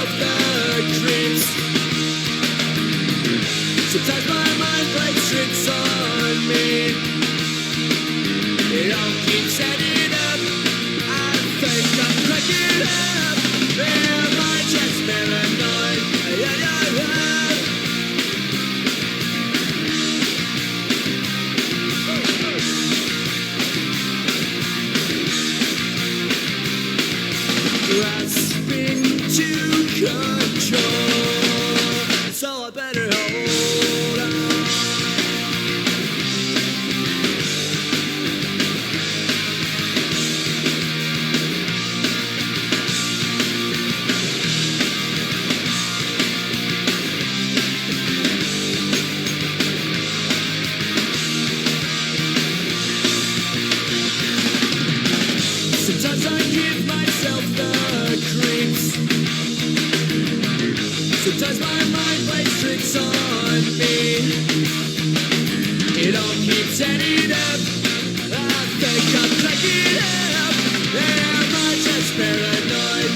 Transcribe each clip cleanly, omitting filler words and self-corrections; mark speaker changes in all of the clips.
Speaker 1: myself the creeps. Sometimes my mind plays tricks on me. It all keeps adding up. I think I'm cracking up. Am I just paranoid? Grasping to control, so I better hold on. Sometimes I give myself the creeps. Sometimes my mind plays tricks on me. It all keeps adding up. I think I'm cracking up. Am I just paranoid?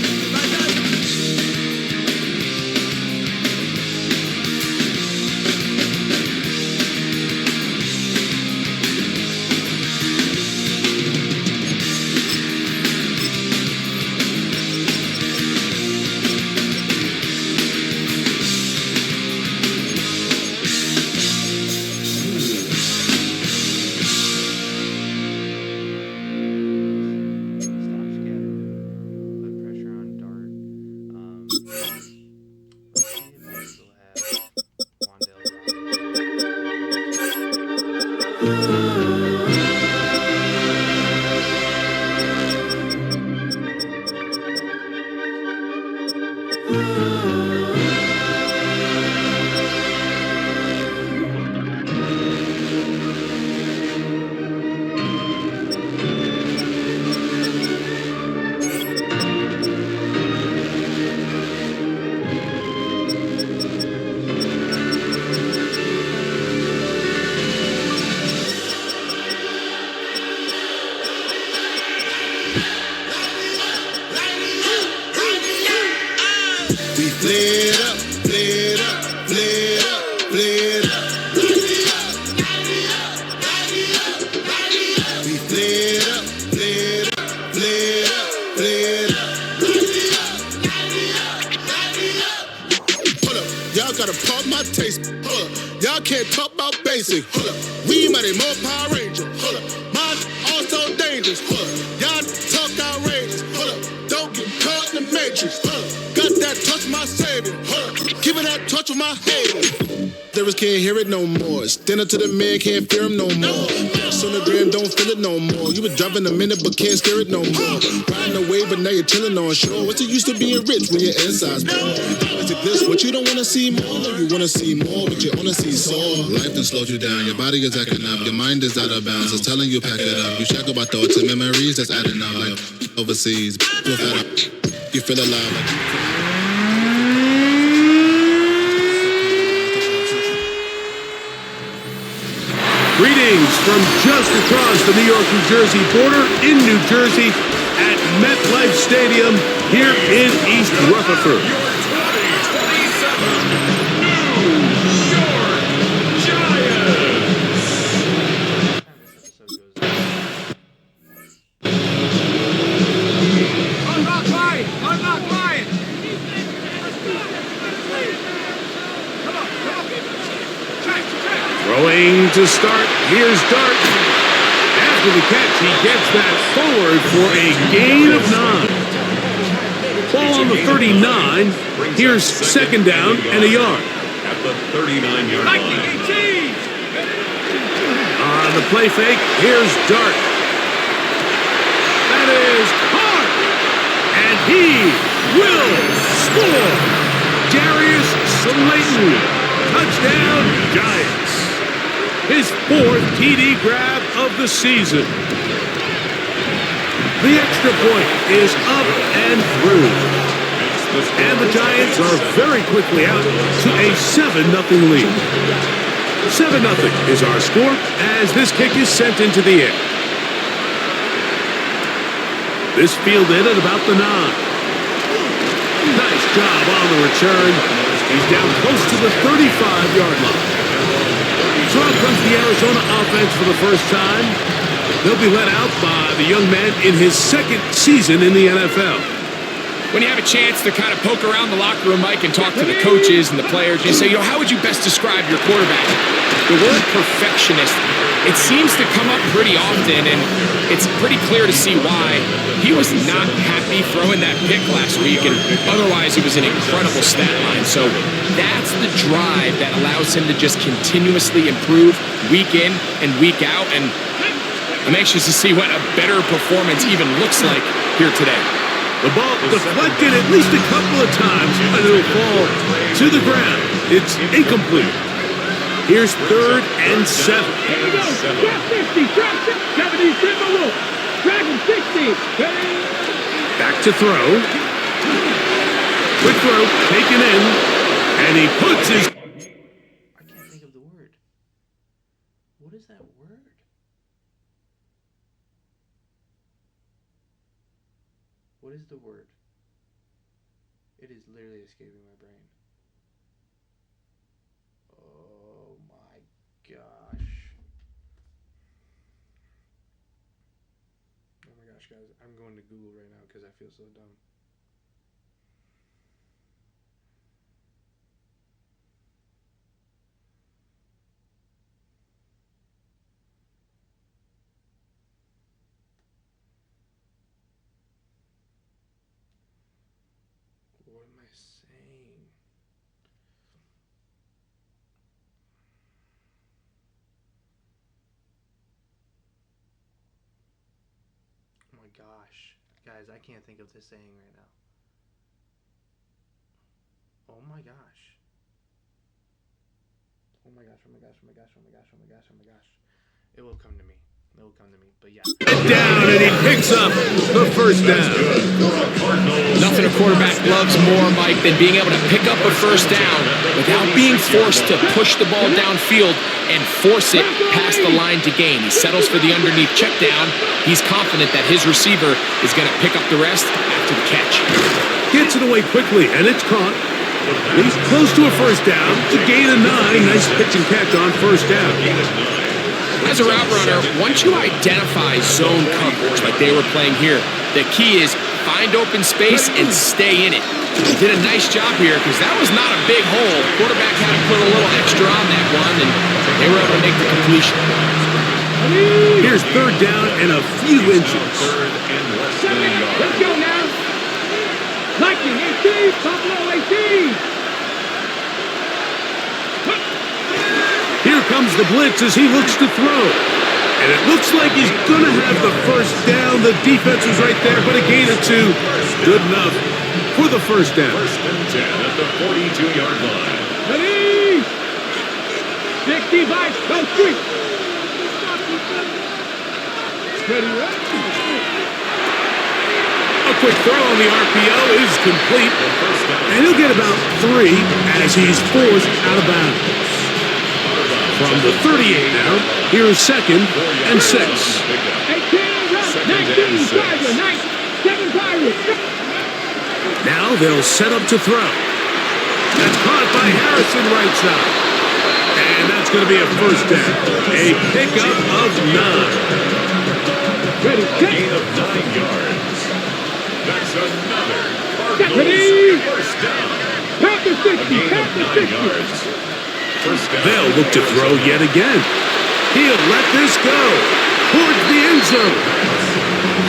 Speaker 2: We flared up, flared up, flared up, flared up. We flared up, flared up, flared up, flared up. Hold up, y'all gotta pump my taste. Hold up, y'all can't talk about basic. Hold up, we mighty more Power Ranger. Hold up, mine also dangerous. Hold up, y'all talk outrageous. Hold up, don't get caught in the matrix. Hold up. Got that touch my savior, giving that touch with my haters. Lyrics can't hear it no more. Stand up to the man, can't fear him no more. Sonogram don't feel it no more. You been driving a minute but can't scare it no more. Riding away but now you're chilling on shore. What's the use to being rich when your inside's poor? Is it this what you don't wanna see more? You wanna see more but you wanna see sore. Life done slowed you down, your body is acting up. Your mind is out of bounds, it's telling you pack it up. You shackle by thoughts and memories that's adding up. Like overseas, with that up. You feel alive like
Speaker 3: Greetings from just across the New York-New Jersey border in New Jersey at MetLife Stadium here in East Rutherford.
Speaker 4: Your 2027 New York Giants. Unlock line! Unlock line! Come on, come on.
Speaker 3: Throwing to start, here's Dart. After the catch, he gets that forward for a gain of 9. Ball on the 39, here's second down and a yard.
Speaker 4: At the 39-yard line.
Speaker 3: On the play fake, here's Dart. That is hard, and he will score. Darius Slayton, touchdown Giants. His 4th TD grab of the season. The extra point is up and through. And the Giants are very quickly out to a 7-0 lead. 7-0 is our score as this kick is sent into the air. This fielded at about the 9. Nice job on the return. He's down close to the 35-yard line. So out comes the Arizona offense for the first time. They'll be led out by the young man in his second season in the NFL.
Speaker 5: When you have a chance to kind of poke around the locker room, Mike, and talk to the coaches and the players, you say, how would you best describe your quarterback? The word perfectionist, it seems to come up pretty often, and it's pretty clear to see why. He was not happy throwing that pick last week, and otherwise it was an incredible stat line. So that's the drive that allows him to just continuously improve week in and week out, and I'm anxious to see what a better performance even looks like here today.
Speaker 3: The ball deflected at least a couple of times, and it'll fall to the ground. It's incomplete. Here's 3rd and 7.
Speaker 4: Here we go. Drop 50. Drop 70. Timberwolf. Dragon 60.
Speaker 3: Back to throw. Quick throw, taken in, and he puts his...
Speaker 6: I can't think of the word. What is that word? What is the word? It is literally escaping my brain. Oh my gosh. Oh my gosh, guys. I'm going to Google right now because I feel so dumb. What am I saying? Oh my gosh. Guys, I can't think of this saying right now. Oh my gosh. Oh my gosh, oh my gosh, oh my gosh, oh my gosh, oh my gosh, oh my gosh. It will come to me. It will come to me. But yeah.
Speaker 3: Down, and he picks up the first down.
Speaker 5: Nothing a quarterback loves more, Mike, than being able to pick up a first down without being forced to push the ball downfield and force it past the line to gain. He settles for the underneath check down. He's confident that his receiver is going to pick up the rest after the catch.
Speaker 3: Gets it away quickly, and it's caught. He's close to a first down. To gain a 9. Nice pitch and catch on first down.
Speaker 5: As a route runner, once you identify zone coverage like they were playing here, the key is find open space and stay in it. He did a nice job here because that was not a big hole. Quarterback had to put a little extra on that one, and they were able to make the completion.
Speaker 3: Here's 3rd down and a few inches.
Speaker 4: 3rd and less than a yard.
Speaker 1: Let's go now. Lightning 18, Buffalo 18.
Speaker 3: Here comes the blitz as he looks to throw. And it looks like he's going to have the first down. The defense was right there, but a gain of 2. Good enough for the first down.
Speaker 4: 1st and 10 at the 42-yard line.
Speaker 1: Ready? 65, go street. Ready,
Speaker 3: A quick throw on the RPO is complete. And he'll get about 3 as he's forced out of bounds. From the 38 now, here's 2nd and 6.
Speaker 1: 18, 19, Tiger, 7 Pirates.
Speaker 3: Now they'll set up to throw. That's caught by Harrison right side. And that's going to be a first down. A pickup of 9.
Speaker 1: Ready,
Speaker 4: Gain of 9 yards. That's another Cardinals
Speaker 1: Ready?
Speaker 4: first down.
Speaker 1: Count the 60,
Speaker 4: A gain
Speaker 1: count
Speaker 4: of
Speaker 1: the
Speaker 4: 9
Speaker 1: 60.
Speaker 4: yards. First down.
Speaker 3: They'll look to throw yet again. He'll let this go towards the end zone.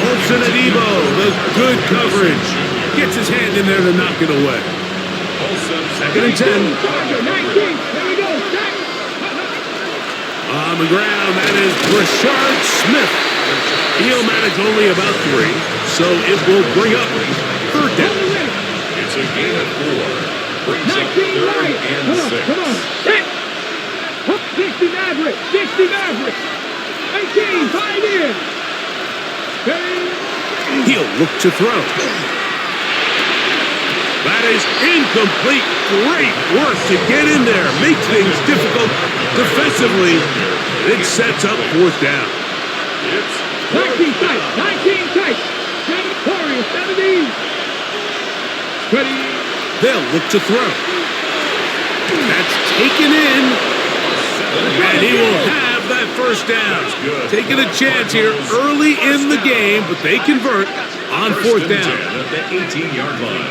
Speaker 3: Olsen and Ebo, the good coverage. Gets his hand in there to knock it away. 2nd and 10.
Speaker 1: Tiger, 19, here we go, stop.
Speaker 3: On the ground, that is Rashard Smith. He'll manage only about 3, so it will bring up 3rd down.
Speaker 4: It's a gain of 4. Brings up
Speaker 1: 19
Speaker 4: 3rd
Speaker 1: right.
Speaker 4: and
Speaker 1: Come
Speaker 4: 6.
Speaker 1: on. Set. 60 Maverick. 60 Maverick. 18, 5 in.
Speaker 3: He'll look to throw. That is incomplete. Great work to get in there. Make things difficult defensively. It sets up 4th down.
Speaker 4: It's
Speaker 1: 19 tight. 19 tight. 7 Warriors. 17. Ready.
Speaker 3: They'll look to throw. That's taken in. And he will have that first down. Taking a chance here early in the game, but they convert on fourth down.
Speaker 7: At the 18-yard line.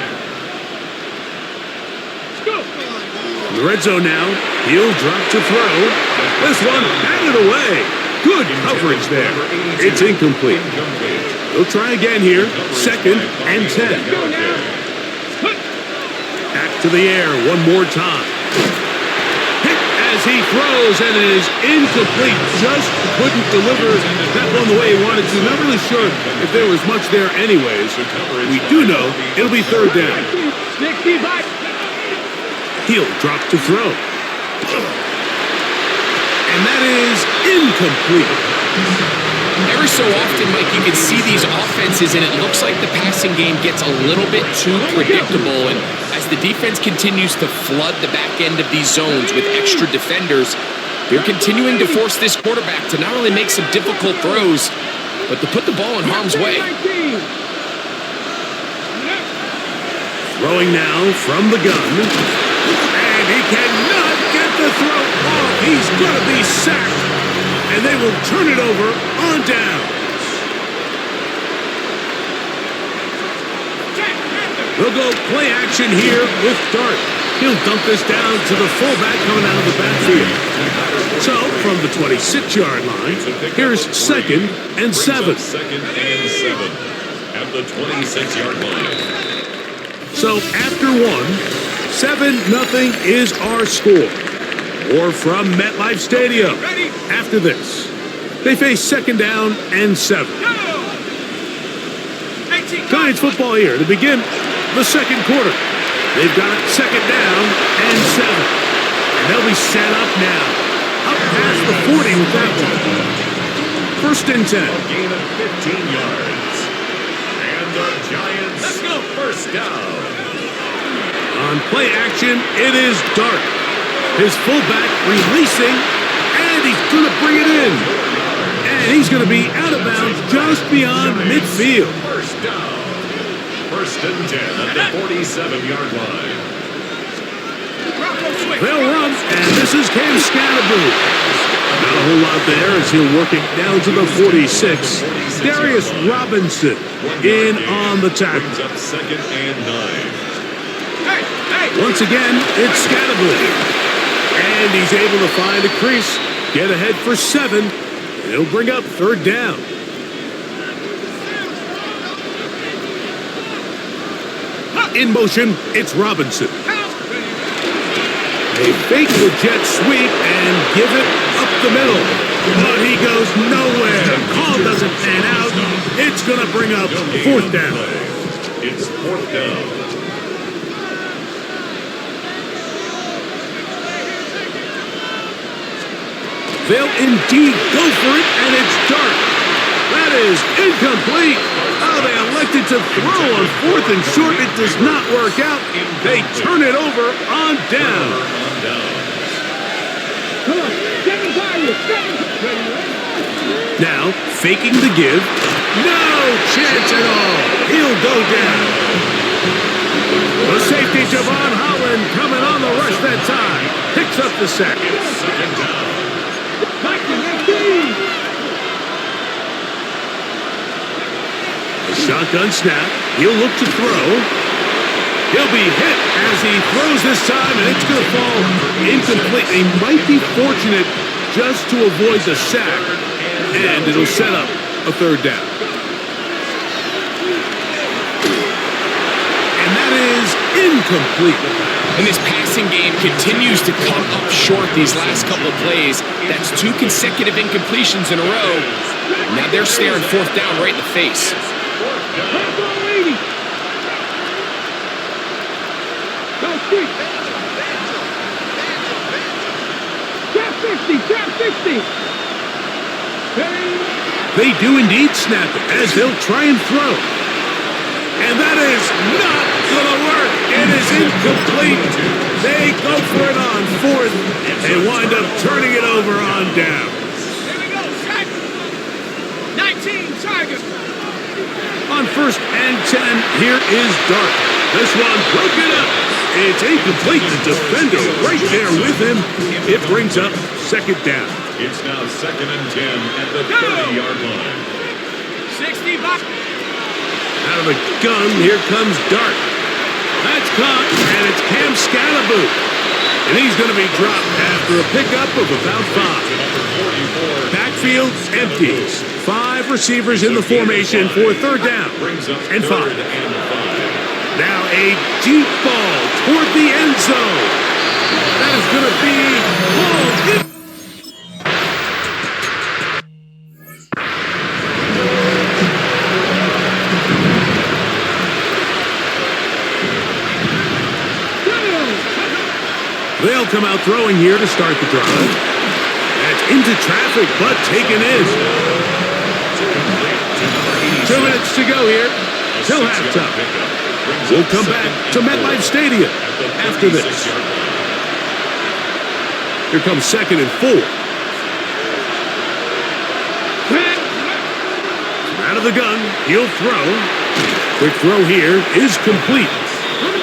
Speaker 3: In the red zone now, he'll drop to throw. This one batted away. Good coverage there. It's incomplete. They'll try again here. 2nd and 10. Back to the air one more time. Hit as he throws, and it is incomplete. Just couldn't deliver that one the way he wanted to. Not really sure if there was much there anyways. We do know it'll be 3rd down. He'll drop to throw. And that is incomplete.
Speaker 5: Every so often, Mike, you can see these offenses, and it looks like the passing game gets a little bit too predictable. And as the defense continues to flood the back end of these zones with extra defenders, they're continuing to force this quarterback to not only make some difficult throws, but to put the ball in harm's way.
Speaker 3: Throwing now from the gun. And he cannot get the throw off. He's going to be sacked. And they will turn it over on down. They'll go play action here with Dart. He'll dump this down to the fullback coming out of the backfield. So, from the 26-yard line, here's 2nd and 7.
Speaker 7: 2nd and 7 at the 26-yard line.
Speaker 3: So, after 7-0 is our score. Or from MetLife Stadium. After this, they face 2nd down and 7. Giants football here to begin the 2nd quarter. They've got it 2nd down and 7. And they'll be set up now. Up past the 40 with that one. 1st and 10.
Speaker 7: A gain of 15 yards. And the Giants, let's go, 1st down.
Speaker 3: On play action, it is Dart. His fullback releasing, and he's going to bring it in. And he's going to be out of bounds just beyond midfield.
Speaker 7: 1st down. 1st and 10 at the 47-yard line.
Speaker 3: They'll run, and this is Cam Scatterboo. Not a whole lot there as he'll work it down to the 46. Darius Robinson in on the tackle.
Speaker 7: Brings up 2nd and 9.
Speaker 3: Once again, it's Scatterboo. And he's able to find a crease, get ahead for 7, and he'll bring up 3rd down. In motion, it's Robinson. They fake the jet sweep and give it up the middle. But he goes nowhere. Call doesn't pan out. It's going to bring up 4th down.
Speaker 7: It's 4th down.
Speaker 3: They'll indeed go for it, and it's Dart. That is incomplete. Oh, they elected to throw on 4th and short. It does not work out. They turn it over on down. Now, faking the give. No chance at all. He'll go down. The safety, Javon Holland, coming on the rush that time. Picks up the sack.
Speaker 7: It's 2nd down.
Speaker 3: A shotgun snap. He'll look to throw. He'll be hit as he throws this time, and it's going to fall incomplete. They might be fortunate just to avoid the sack, and it'll set up a 3rd down. And that is incomplete.
Speaker 5: And this passing game continues to come up short these last couple of plays. That's 2 consecutive incompletions in a row. Now they're staring 4th down right in the face.
Speaker 3: They do indeed snap it as they'll try and throw. And that is not going to work. It is incomplete. They go for it on 4th. They wind up turning it over on down.
Speaker 4: Here we go, set. 19 Tigers.
Speaker 3: On 1st and 10, here is Dart. This one broken up. It's incomplete. The defender right there with him. It brings up 2nd down.
Speaker 7: It's now 2nd and 10 at the 30-yard line.
Speaker 5: 60 bucks.
Speaker 3: Out of the gun, here comes Dart. That's caught, and it's Cam Scalaboo. And he's going to be dropped after a pickup of about 5. Backfield empties. 5 receivers in the formation for 3rd down and 5. Now a deep ball toward the end zone. That is going to be hauled in. They'll come out throwing here to start the drive. That's into traffic, but taken in. 2 minutes to go here till halftime. We'll come back to MetLife Stadium after this. Here comes 2nd and 4. Out of the gun, he'll throw. Quick throw here is complete.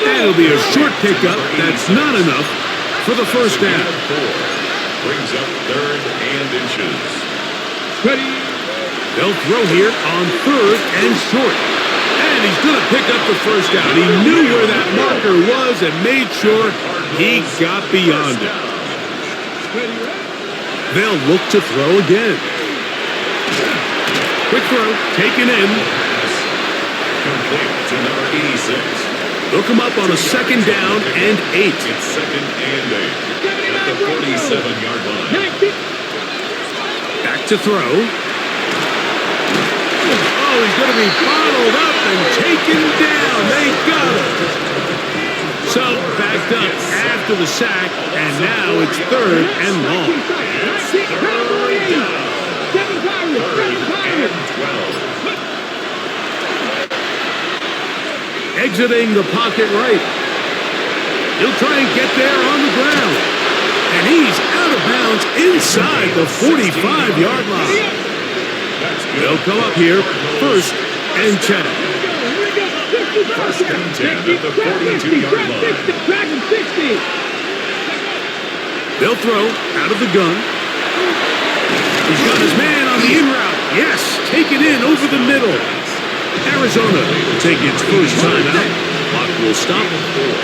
Speaker 3: That'll be a short pickup. That's not enough for the 1st down.
Speaker 7: Brings up 3rd and inches.
Speaker 3: Ready. They'll throw here on 3rd and short. And he's going to pick up the 1st down. He knew where that marker was and made sure he got beyond it. They'll look to throw again. Quick throw, taken in.
Speaker 7: Complete to number 86.
Speaker 3: They'll come up on a 2nd down and 8.
Speaker 7: It's 2nd and 8 at the 47-yard line.
Speaker 3: Back to throw. Oh, he's going to be bottled up and taken down. They got him. So backed up after the sack, and now it's 3rd and long.
Speaker 7: It's 3rd down. 3rd and 12.
Speaker 3: Exiting the pocket right. He'll try and get there on the ground. And he's out of bounds inside the 45-yard line. They'll come up here 1st and 10.
Speaker 7: 1st and 10 at the 42-yard line.
Speaker 3: They'll throw out of the gun. He's got his man on the in route. Yes, taken in over the middle. Arizona will take its 1st time out. Clock will stop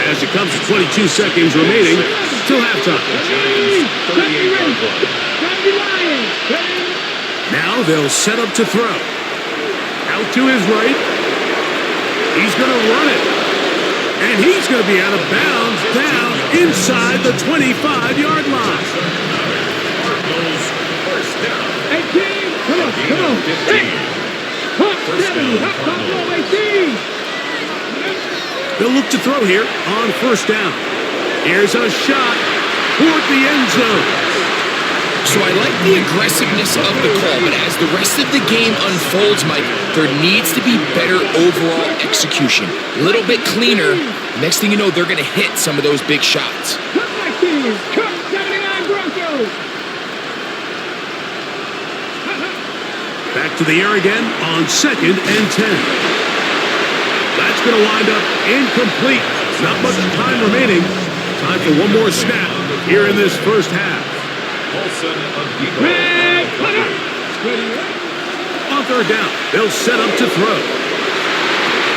Speaker 3: as it comes to 22 seconds remaining till halftime. Now they'll set up to throw. Out to his right. He's going to run it. And he's going to be out of bounds down inside the 25-yard line.
Speaker 7: Cardinals 1st down.
Speaker 4: 18. Come on, come on.
Speaker 7: 15. First down, Cardinals.
Speaker 3: They'll look to throw here on 1st down. Here's a shot toward the end zone.
Speaker 5: So I like the aggressiveness of the call, but as the rest of the game unfolds, Mike, there needs to be better overall execution. A little bit cleaner. Next thing you know, they're going to hit some of those big shots.
Speaker 4: Come back here. Come 79 Broncos.
Speaker 3: Back to the air again on 2nd and 10. That's going to wind up incomplete. Not much time remaining. Time for one more snap here in this 1st half.
Speaker 7: Olsen of
Speaker 3: On 3rd down, they'll set up to throw.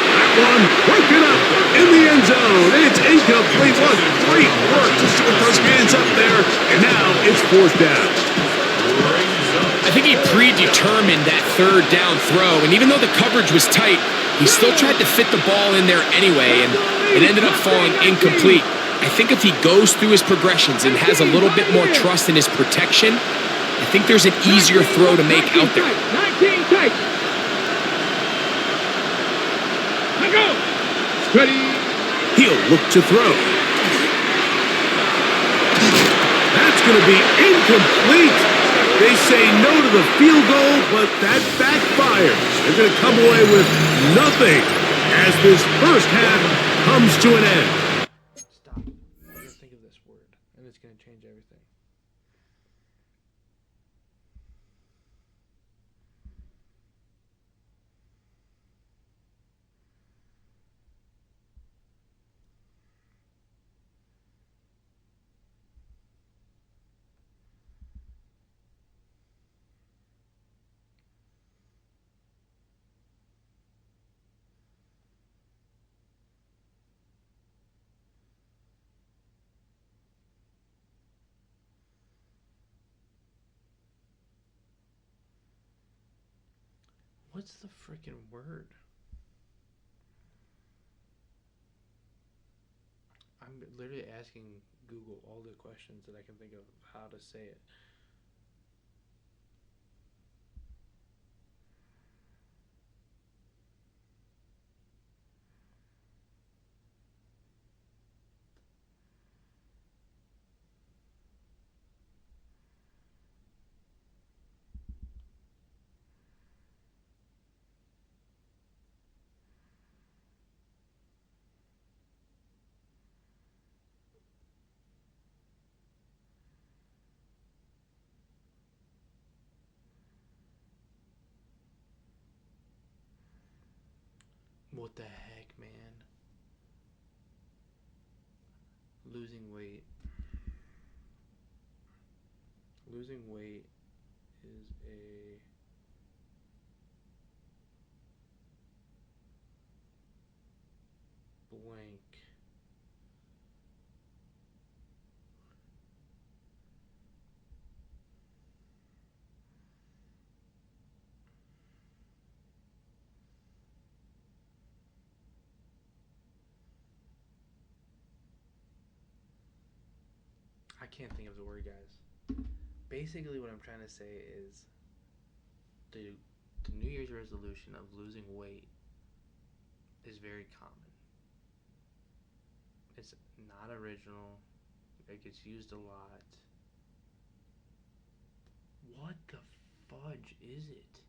Speaker 3: That one broken up in the end zone. It's incomplete. What great work to sort those hands up there. And now it's 4th down.
Speaker 5: I think he predetermined that 3rd down throw, and even though the coverage was tight, he still tried to fit the ball in there anyway, and it ended up falling incomplete. I think if he goes through his progressions and has a little bit more trust in his protection, I think there's an easier throw to make out there.
Speaker 4: 19 tight. Go. Ready.
Speaker 3: He'll look to throw. That's going to be incomplete. They say no to the field goal, but that backfires. They're going to come away with nothing as this 1st half comes to an end.
Speaker 6: Stop. I gotta think of this word, and it's gonna change everything. What's the freaking word? I'm literally asking Google all the questions that I can think of how to say it. What the heck, man? Losing weight. Losing weight is a blank. I can't think of the word, guys. Basically, what I'm trying to say is the New Year's resolution of losing weight is very common. It's not original. It gets used a lot. What the fudge is it?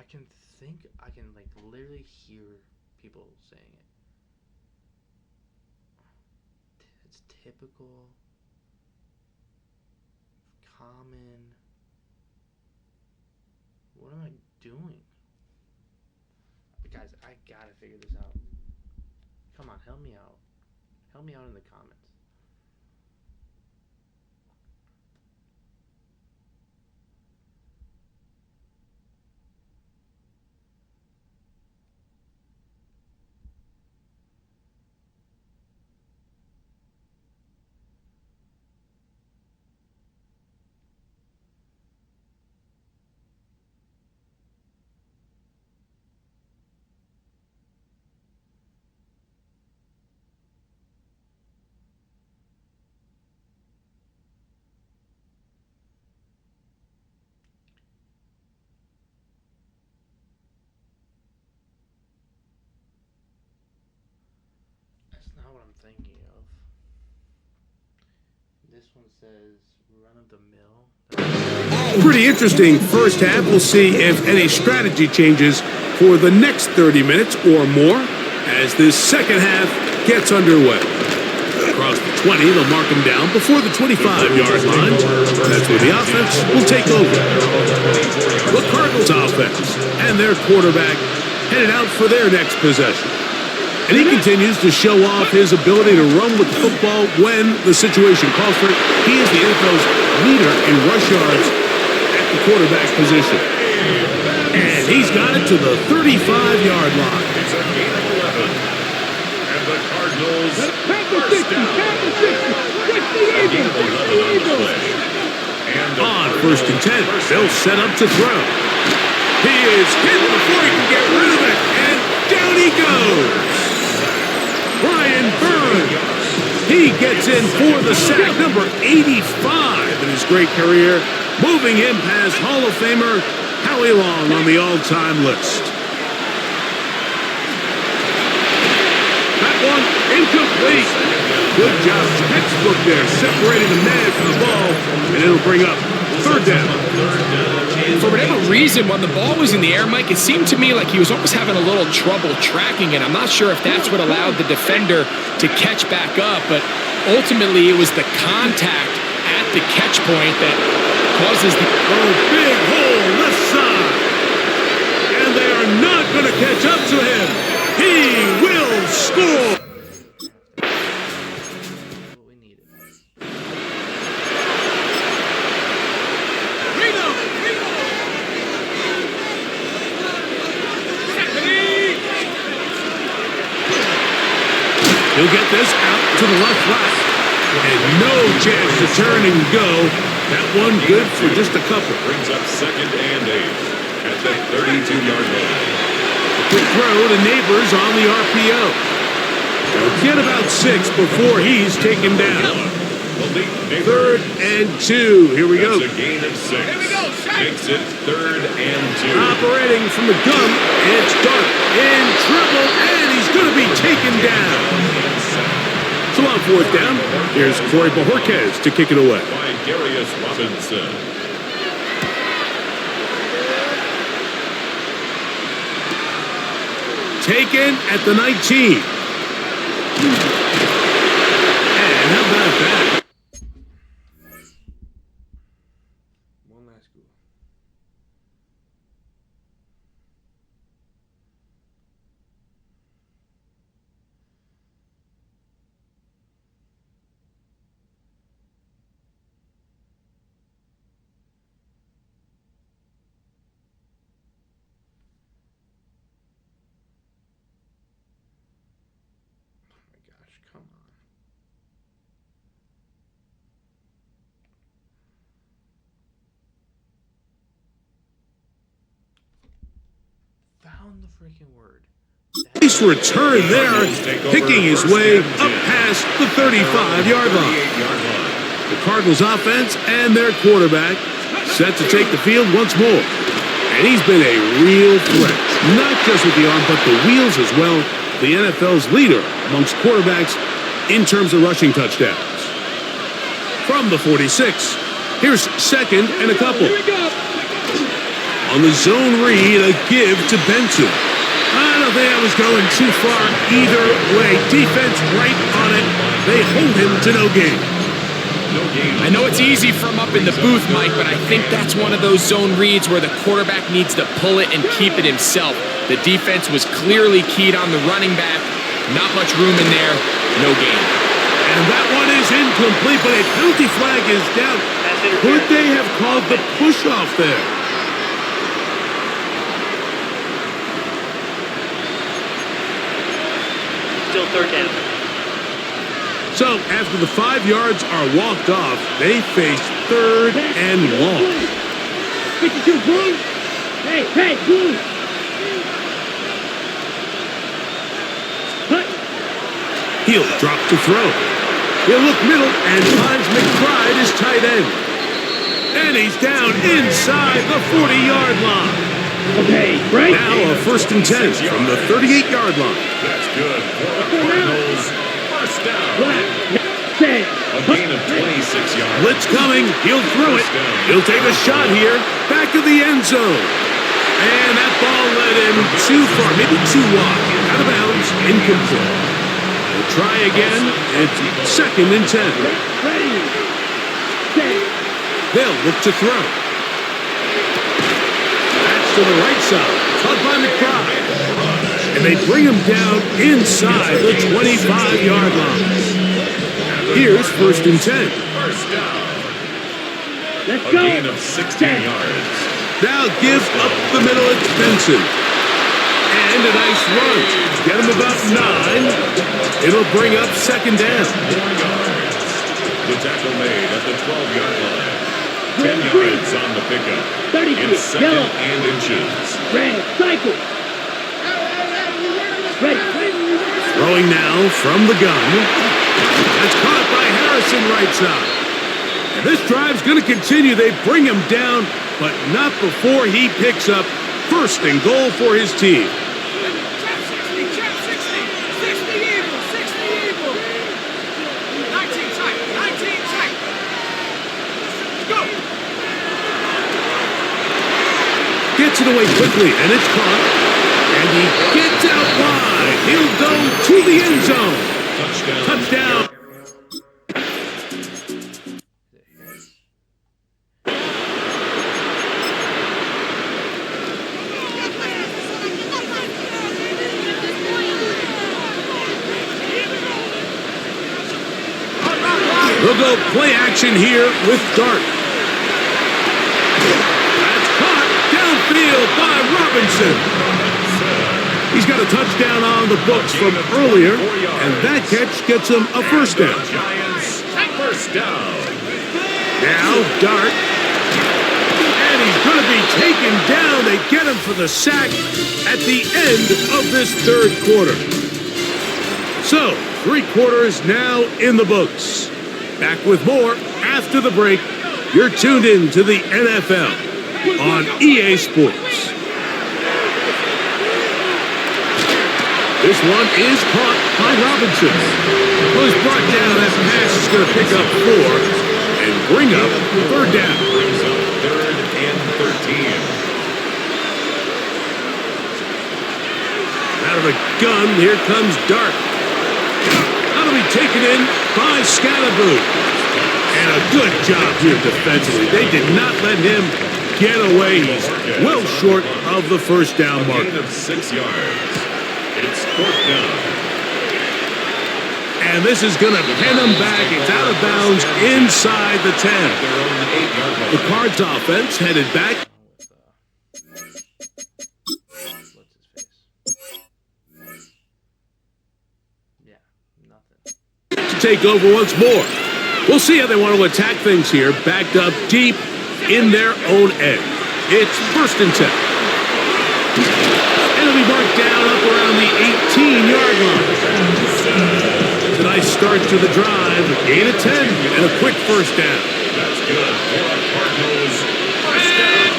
Speaker 6: I can like literally hear people saying it. It's typical, common. What am I doing? Guys, I gotta figure this out. Come on, help me out. Help me out in the comments. Not what I'm thinking of. This one says run of the mill.
Speaker 3: Pretty interesting first half. We'll see if any strategy changes for the next 30 minutes or more as this second half gets underway. Across the 20, they'll mark them down before the 25-yard line. That's where the offense will take over. The Cardinals offense and their quarterback headed out for their next possession. And he continues to show off his ability to run with the football when the situation calls for it. He is the NFL's leader in rush yards at the quarterback position. And he's got it to the 35-yard line.
Speaker 7: It's a gain of 11. And the Cardinals first down. A gain of 11 on the play. And
Speaker 3: On first and 10, they'll set up to throw. He is hit before he can get rid of it. And down he goes. Brian Burns, he gets in for the sack, number 85 in his great career, moving him past Hall of Famer Howie Long on the all-time list. That one incomplete. Good job, textbook there, separating the man from the ball, and it'll bring up third down.
Speaker 5: For whatever reason, when the ball was in the air, Mike, it seemed to me like he was almost having a little trouble tracking it. I'm not sure if that's what allowed the defender to catch back up, but ultimately it was the contact at the catch point that causes the...
Speaker 3: Oh, big hole left side. And they are not going to catch up to him. He will score. He'll get this out to the left. And no chance to turn and go That one good for just a couple.
Speaker 7: Brings up 2nd and 8 at the 32-yard line.
Speaker 3: Quick throw to Neighbors on the RPO. They'll get about 6 before he's taken down. 3rd and 2. Here we go.
Speaker 7: That's a gain of 6. Here we go. Makes it 3rd and 2.
Speaker 3: Operating from the gun. It's Dart in trouble, and he's going to be taken down. So on 4th down, here's Corey Bojorquez to kick it away.
Speaker 7: By Darius Robinson.
Speaker 3: Taken at the 19. And how about that?
Speaker 6: One last goal. Come on. Found the freaking word.
Speaker 3: Nice return there, picking his way up past the 35-yard line. The Cardinals offense and their quarterback set to take the field once more. And he's been a real threat, not just with the arm, but the wheels as well. The NFL's leader amongst quarterbacks in terms of rushing touchdowns. From the 46, here's 2nd and a couple. On the zone read, a give to Benson. I don't think that was going too far either way. Defense right on it. They hold him to no gain.
Speaker 5: I know it's easy from up in the booth, Mike, but I think that's one of those zone reads where the quarterback needs to pull it and keep it himself. The defense was clearly keyed on the running back. Not much room in there. No gain.
Speaker 3: And that one is incomplete, but a penalty flag is down. Could they have called the push-off there?
Speaker 8: Still 3rd down.
Speaker 3: So, after the 5 yards are walked off, they face 3rd and long.
Speaker 4: 52, Blue. Hey, Blue.
Speaker 3: He'll drop to throw. He'll look middle and finds McBride as tight end. And he's down inside the 40-yard line.
Speaker 4: Okay, right.
Speaker 3: Now a 1st and 10 from the 38-yard line.
Speaker 7: That's good for the Cardinals. First down. A gain of 26 yards.
Speaker 3: Blitz coming. He'll throw it. He'll take a shot here. Back to the end zone. And that ball led him too far, maybe too wide. Out of bounds, incomplete. We'll try again. It's 2nd and 10. They'll look to throw. That's to the right side. Caught by McBride. And they bring him down inside the 25-yard line. Here's 1st and 10.
Speaker 7: First down.
Speaker 4: Let's
Speaker 7: A
Speaker 4: go.
Speaker 7: gain of 16 yards.
Speaker 3: Now give up the middle. It's Benson. And a nice run. Get him about 9. It'll bring up 2nd down.
Speaker 7: 4 yards. The tackle made at the 12-yard line. 10 yards on the pickup.
Speaker 4: 33.
Speaker 7: It's 2nd
Speaker 4: Yellow.
Speaker 7: and inches.
Speaker 4: Red. Cycle. Ready.
Speaker 3: Throwing now from the gun. That's caught by Harrison right side. And this drive's going to continue. They bring him down, but not before he picks up 1st and goal for his team. Gets it away quickly, and it's caught. And he gets out wide. He'll go to the end zone. Touchdown. We'll go play action here with Dart. That's caught downfield by Robinson. He's got a touchdown on the books from earlier, and that catch gets him a 1st down.
Speaker 7: Giants, first down.
Speaker 3: Now, Dart. And he's going to be taken down. They get him for the sack at the end of this third quarter. So, 3 quarters now in the books. Back with more after the break. You're tuned in to the NFL on EA Sports. This one is caught by Robinson. Was brought down. That pass is going to pick up 4 and bring up third down.
Speaker 7: Brings up 3rd and 13.
Speaker 3: Out of the gun, here comes Dart. That'll be taken in by Scalaboo. And a good job here defensively. They did not let him get away. He's well short of the first down mark.
Speaker 7: Gain of 6 yards. It's 4th down.
Speaker 3: And this is going to pin him back. It's out of bounds inside the 10.
Speaker 7: Their own 8-yard line.
Speaker 3: The Cards offense headed back
Speaker 6: What's his face? Yeah, nothing.
Speaker 3: to take over once more. We'll see how they want to attack things here. Backed up deep in their own end. It's 1st and 10. And it'll be marked down up around the 18-yard line. It's a nice start to the drive. A gain of 10 and a quick first down.
Speaker 7: That's good for our Cardinals. First down.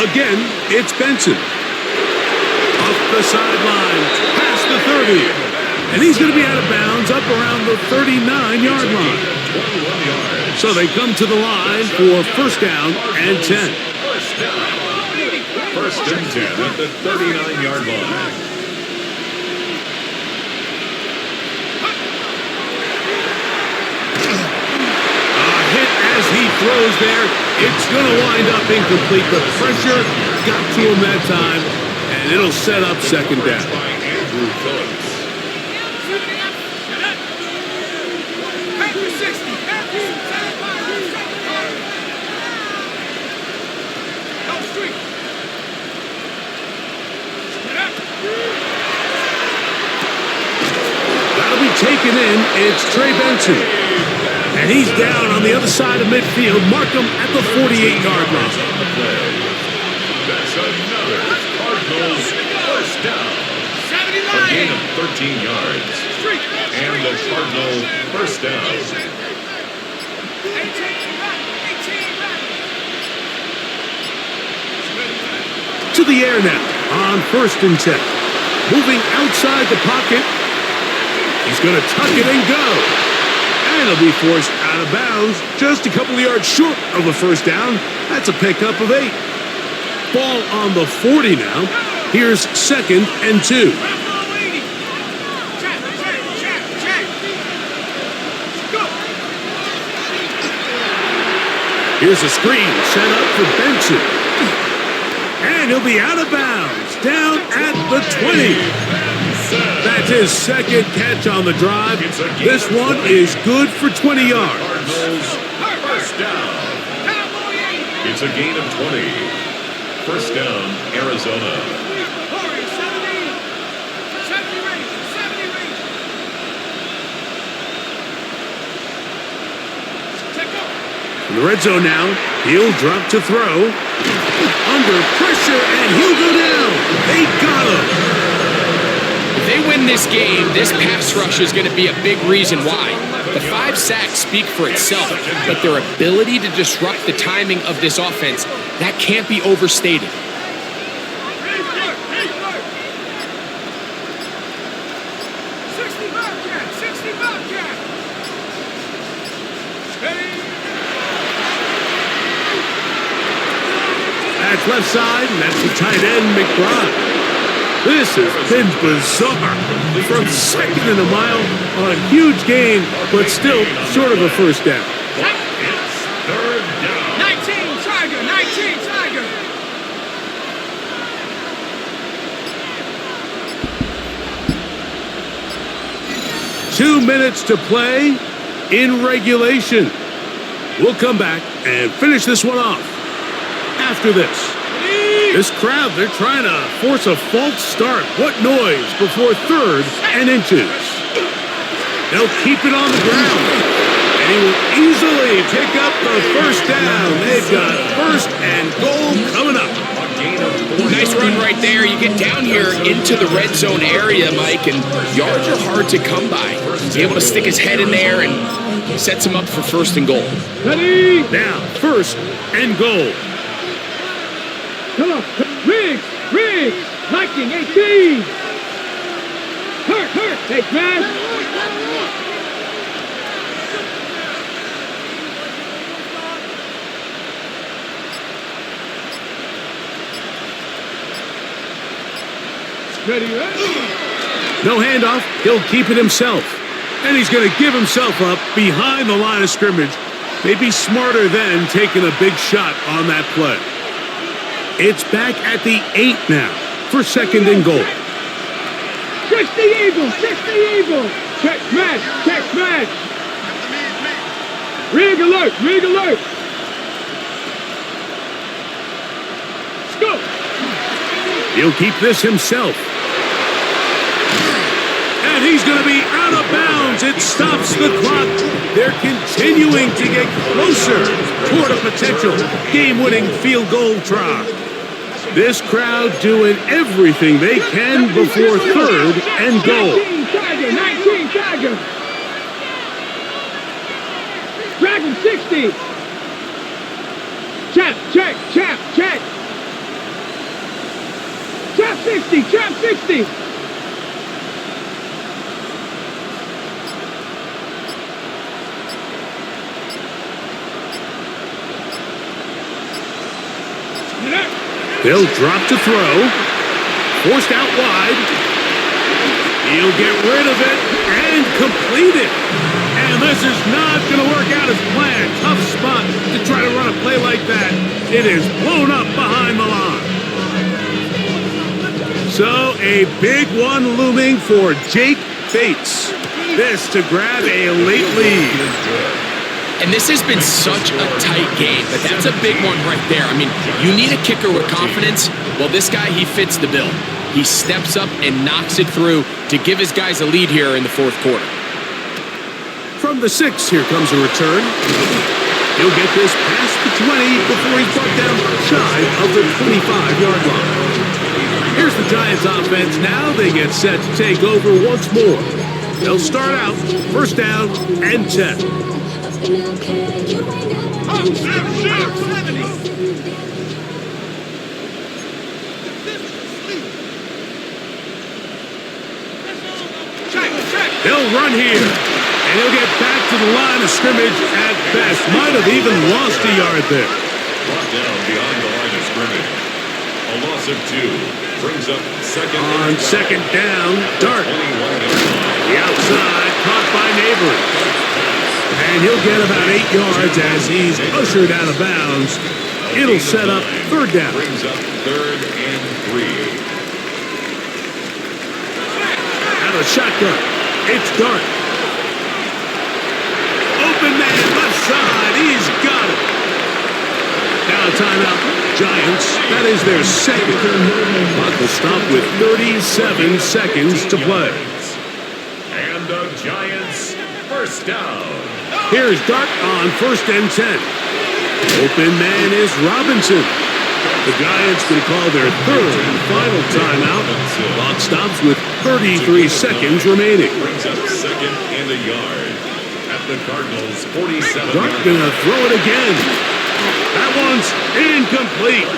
Speaker 3: Again, it's Benson. Up the sideline, past the 30. And he's going to be out of bounds up around the 39-yard line.
Speaker 7: 21 yards.
Speaker 3: So they come to the line for first down and 10.
Speaker 7: First down. 1st and 10 at the 39-yard line.
Speaker 3: A hit as he throws there. It's going to wind up incomplete. The pressure got to him that time, and it'll set up second down.
Speaker 7: By Andrew Phillips.
Speaker 3: That'll be taken in. It's Trey Benson. And he's down on the other side of midfield. Mark him at the 48-yard line.
Speaker 7: That's another Cardinals first down. A gain of 13 yards. And the Cardinal first down.
Speaker 3: To the air now on 1st and 10. Moving outside the pocket. He's going to tuck it and go. And he'll be forced out of bounds just a couple of yards short of the first down. That's a pickup of 8. Ball on the 40 now. Here's 2nd and 2. Here's a screen set up for Benson. And he'll be out of bounds, down at the 20. That's his 2nd catch on the drive. This one is good for 20 yards.
Speaker 7: Cardinals first down. It's a gain of 20. First down, Arizona.
Speaker 3: In the red zone now, he'll drop to throw. Under pressure, and he'll go down. They got him.
Speaker 5: If they win this game, this pass rush is going to be a big reason why. The 5 sacks speak for itself, but their ability to disrupt the timing of this offense, that can't be overstated.
Speaker 3: That's left side, and that's the tight end, McBride. This has been bizarre. From 2nd and a mile on a huge gain, but still short of a first down.
Speaker 7: It's 3rd down.
Speaker 1: 19 Tiger, 19 Tiger.
Speaker 3: 2 minutes to play in regulation. We'll come back and finish this one off after this. This crowd, they're trying to force a false start. What noise before 3rd and inches. They'll keep it on the ground. And he will easily easily pick up the first down. They've got first and goal coming up.
Speaker 5: Nice run right there. You get down here into the red zone area, Mike, and yards are hard to come by. He's able to stick his head in there and sets him up for first and goal.
Speaker 4: Ready?
Speaker 3: Now, first and goal.
Speaker 4: Come on. Riggs. Liking 18. Hurt. Take man. Ready?
Speaker 3: No handoff. He'll keep it himself. And he's going to give himself up behind the line of scrimmage. They'd be smarter than taking a big shot on that play. It's back at the 8 now for second and goal.
Speaker 4: Catch the eagle. Check match. Rig alert. Let's go.
Speaker 3: He'll keep this himself. And he's going to be out of bounds. It stops the clock. They're continuing to get closer toward a potential game-winning field goal try. This crowd doing everything they can before third and goal.
Speaker 4: 19 Tiger. Dragon 60. Check. Trap 60.
Speaker 3: They'll drop to throw. Forced out wide. He'll get rid of it and complete it. And this is not going to work out as planned. Tough spot to try to run a play like that. It is blown up behind the line. So a big one looming for Jake Bates. This to grab a late lead.
Speaker 5: And this has been such a tight game, but that's a big one right there. I mean, you need a kicker with confidence. Well, this guy, he fits the bill. He steps up and knocks it through to give his guys a lead here in the fourth quarter.
Speaker 3: From the 6, here comes a return. He'll get this past the 20 before he's brought down shy of the 25-yard line. Here's the Giants offense now. They get set to take over once more. They'll start out first down and 10. They'll run here, and he'll get back to the line of scrimmage at best. Might have even lost a yard there.
Speaker 7: Brought down behind the line of scrimmage. A loss of 2 brings up second.
Speaker 3: On second down, Dart. The outside, caught by Neighbors. And he'll get about 8 yards as he's ushered out of bounds. It'll set up third down.
Speaker 7: Brings up third and 3.
Speaker 3: Out of shotgun, it's Dart. Open man, left side, he's got it. Now a timeout, Giants. That is their second. Clock will stop with 37 seconds to play.
Speaker 7: And the Giants first down.
Speaker 3: Here's Dart on first and 10. Open man is Robinson. The Giants can call their third and final timeout. Clock stops with 33 seconds remaining.
Speaker 7: Brings up second and a yard at the Cardinals 47.
Speaker 3: Dart gonna throw it again. That one's incomplete.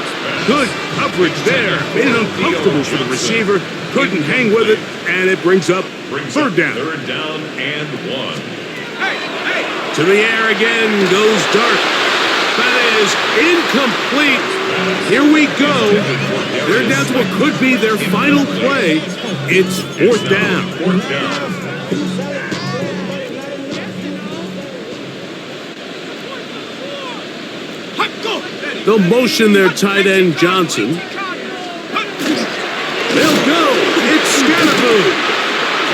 Speaker 3: Good coverage there. Made it uncomfortable for the receiver. Couldn't hang with it, and it brings up third down.
Speaker 7: Third down and 1.
Speaker 3: To the air again goes Dart. That is incomplete. Here we go. They're down to what could be their final play. It's fourth down. They'll motion their tight end Johnson. They'll go. It's Scatterboo.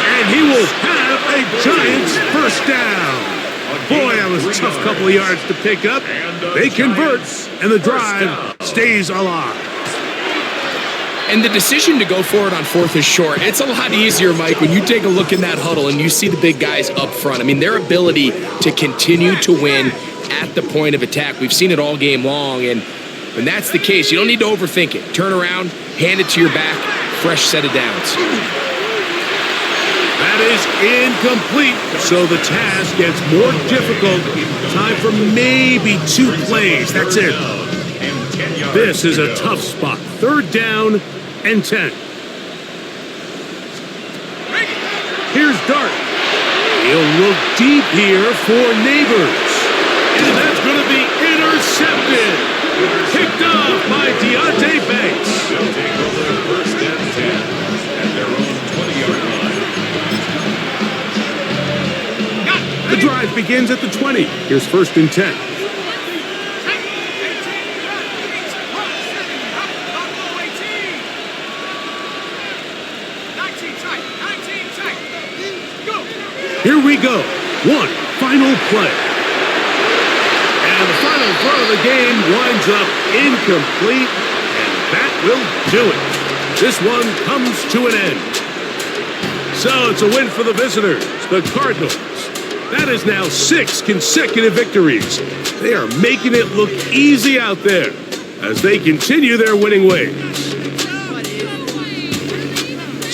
Speaker 3: And he will have a Giants first down. Boy, that was a tough couple of yards to pick up. They convert, and the drive stays alive.
Speaker 5: And the decision to go for it on 4th is short. It's a lot easier, Mike, when you take a look in that huddle and you see the big guys up front. I mean, their ability to continue to win at the point of attack. We've seen it all game long, and when that's the case, you don't need to overthink it. Turn around, hand it to your back, fresh set of downs.
Speaker 3: That is incomplete, so the task gets more difficult. Time for maybe 2 plays. That's it. This is a tough spot. 3rd down and 10. Here's Dart. He'll look deep here for Neighbors. And that's going to be intercepted. Picked off by Deontay Banks.
Speaker 7: They'll take over 1st and 10 at their own 20-yard line.
Speaker 3: The drive begins at the 20. Here's 1st and 10. Here we go. One final play. And the final throw of the game winds up incomplete, and that will do it. This one comes to an end. So it's a win for the visitors, the Cardinals. That is now 6 consecutive victories. They are making it look easy out there as they continue their winning ways.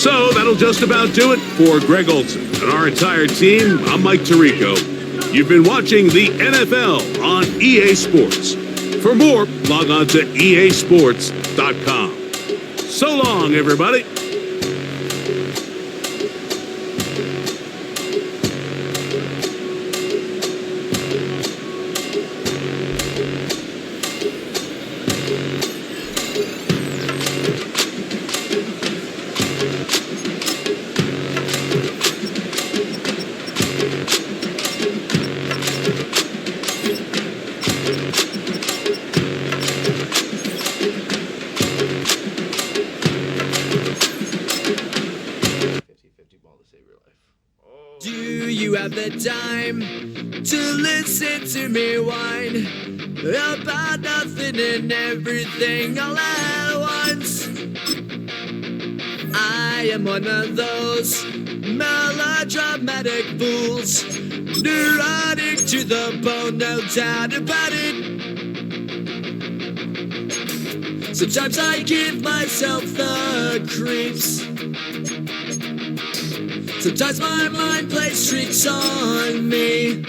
Speaker 3: So that'll just about do it for Greg Olson and our entire team. I'm Mike Tirico. You've been watching the NFL on EA Sports. For more, log on to easports.com. So long, everybody.
Speaker 1: The time to listen to me whine about nothing and everything all at once. I am one of those melodramatic fools, neurotic to the bone, no doubt about it. Sometimes I give myself the creeps. Sometimes my mind plays tricks on me.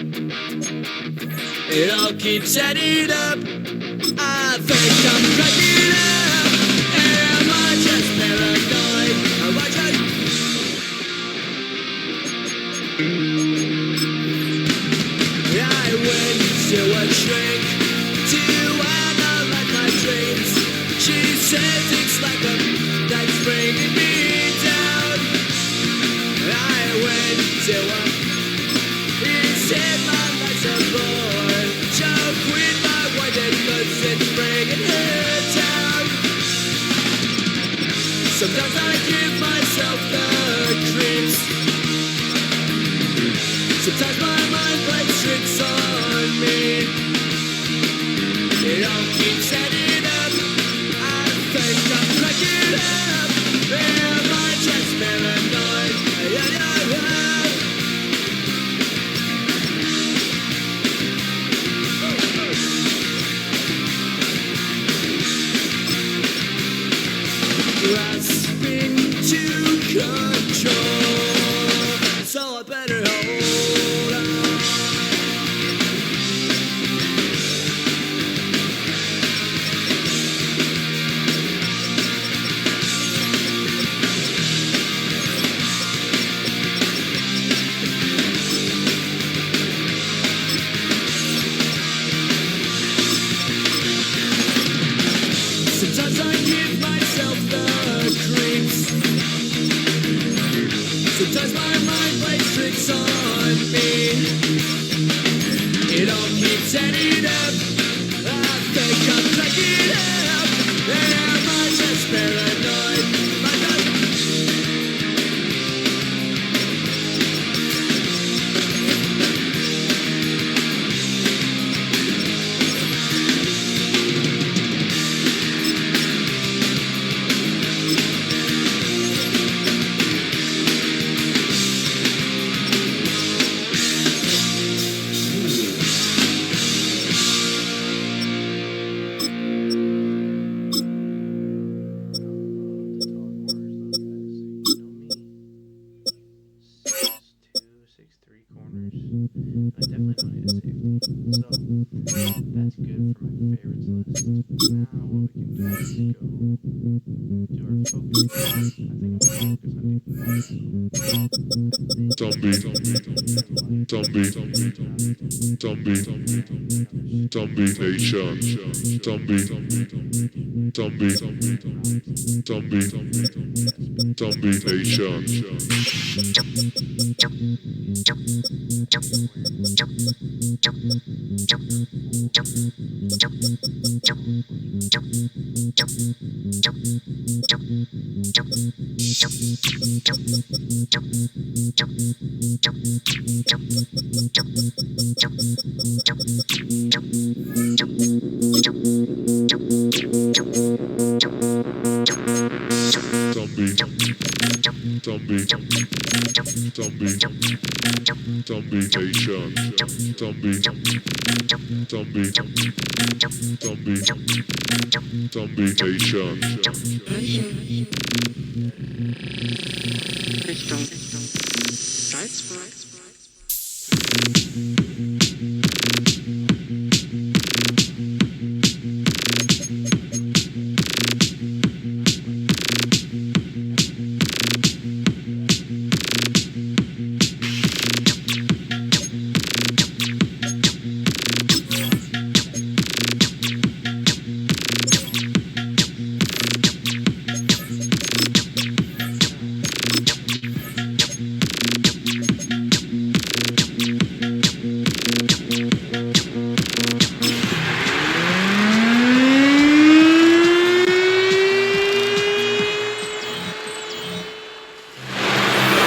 Speaker 1: It all keeps adding up. I think I'm cracking up. Am I just paranoid? Am I just... I went to a shrink to analyze my dreams. She says it's like a that's bringing me down. I went to a he said my life's a bore. Joke with my wife cause it's bringing her down. Sometimes I give myself the creeps. Sometimes my mind plays tricks on me. It all keeps adding up. I think I'm cracking up. Am I just paranoid? Grasping to control, so I better hold on. Sometimes I give myself the creeps. Sometimes my mind plays tricks on me. It all keeps adding up. I think I'm cracking up. Am I just paranoid? Am I just...
Speaker 6: that's good for my favorites list. Now what we can do is go do our focus list. I think I'm going to focus on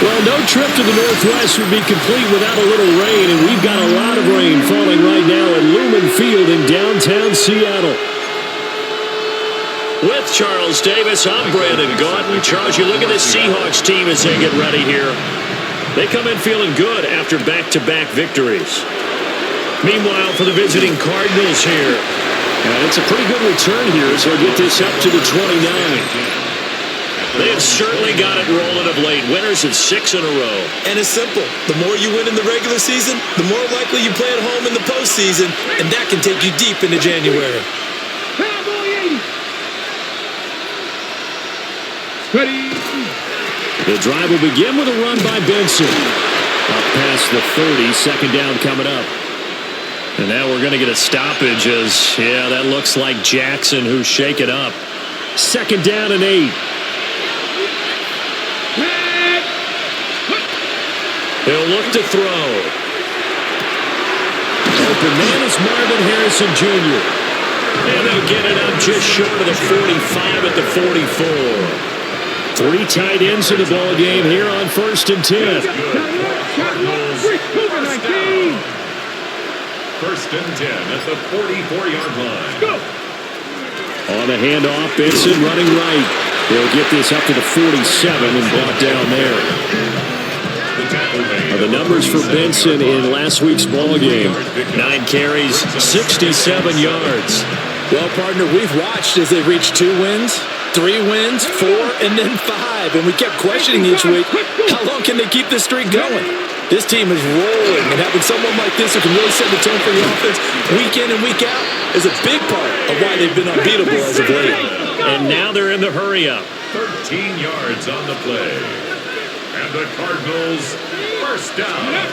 Speaker 8: Well, no trip to the Northwest would be complete without a little rain, and we've got a lot of rain falling right now at Lumen Field in downtown Seattle. With Charles Davis, I'm Brandon Gaudin. Charles, you look at this Seahawks team as they get ready here. They come in feeling good after back-to-back victories. Meanwhile, for the visiting Cardinals here, it's a pretty good return here as they'll get this up to the 29. They have certainly got it rolling of late. Winners of 6 in a row.
Speaker 9: And it's simple. The more you win in the regular season, the more likely you play at home in the postseason, and that can take you deep into January.
Speaker 4: Ready.
Speaker 8: The drive will begin with a run by Benson. Up past the 30, second down coming up. And now we're going to get a stoppage as, that looks like Jackson who's shaken up. Second down and 8. He'll look to throw. Open man is Marvin Harrison Jr. And they'll get it up just short of the 45 at the 44. 3 tight ends in the ball game here on 1st and 10.
Speaker 7: First and 10 at the 44-yard line.
Speaker 4: Go.
Speaker 8: On the handoff, Benson running right. They'll get this up to the 47 and brought down there. The numbers for Benson in last week's ball game: 9 carries, 67 yards.
Speaker 9: Well, partner, we've watched as they reached 2 wins, 3 wins, 4, and then 5. And we kept questioning each week, how long can they keep this streak going? This team is rolling, and having someone like this who can really set the tone for the offense week in and week out is a big part of why they've been unbeatable as of late.
Speaker 8: And now they're in the hurry-up.
Speaker 7: 13 yards on the play. And the Cardinals, first down.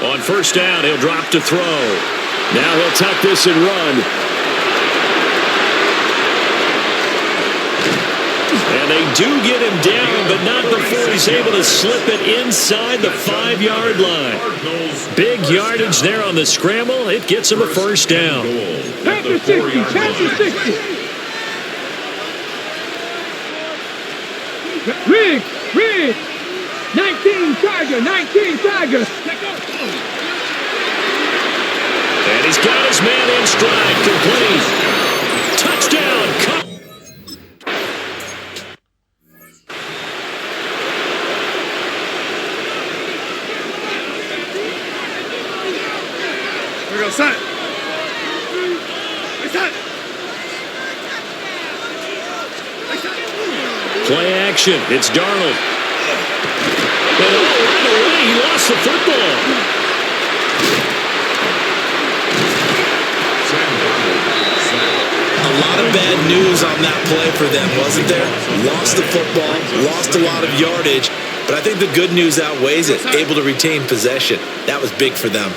Speaker 8: On first down, he'll drop to throw. Now he'll tuck this and run. And they do get him down, but not before he's able to slip it inside the 5-yard line. Big yardage there on the scramble. It gets him a first down.
Speaker 4: Chapter 60, chapter 60. Rig. 19 Tiger.
Speaker 8: And he's got his man in stride, complete. Touchdown.
Speaker 4: Here we go, set it.
Speaker 8: Play action. It's Darnold. And right away, he lost the football.
Speaker 9: lot of bad news on that play for them, wasn't there? Lost the football, lost a lot of yardage, but I think the good news outweighs it. Able to retain possession. That was big for them.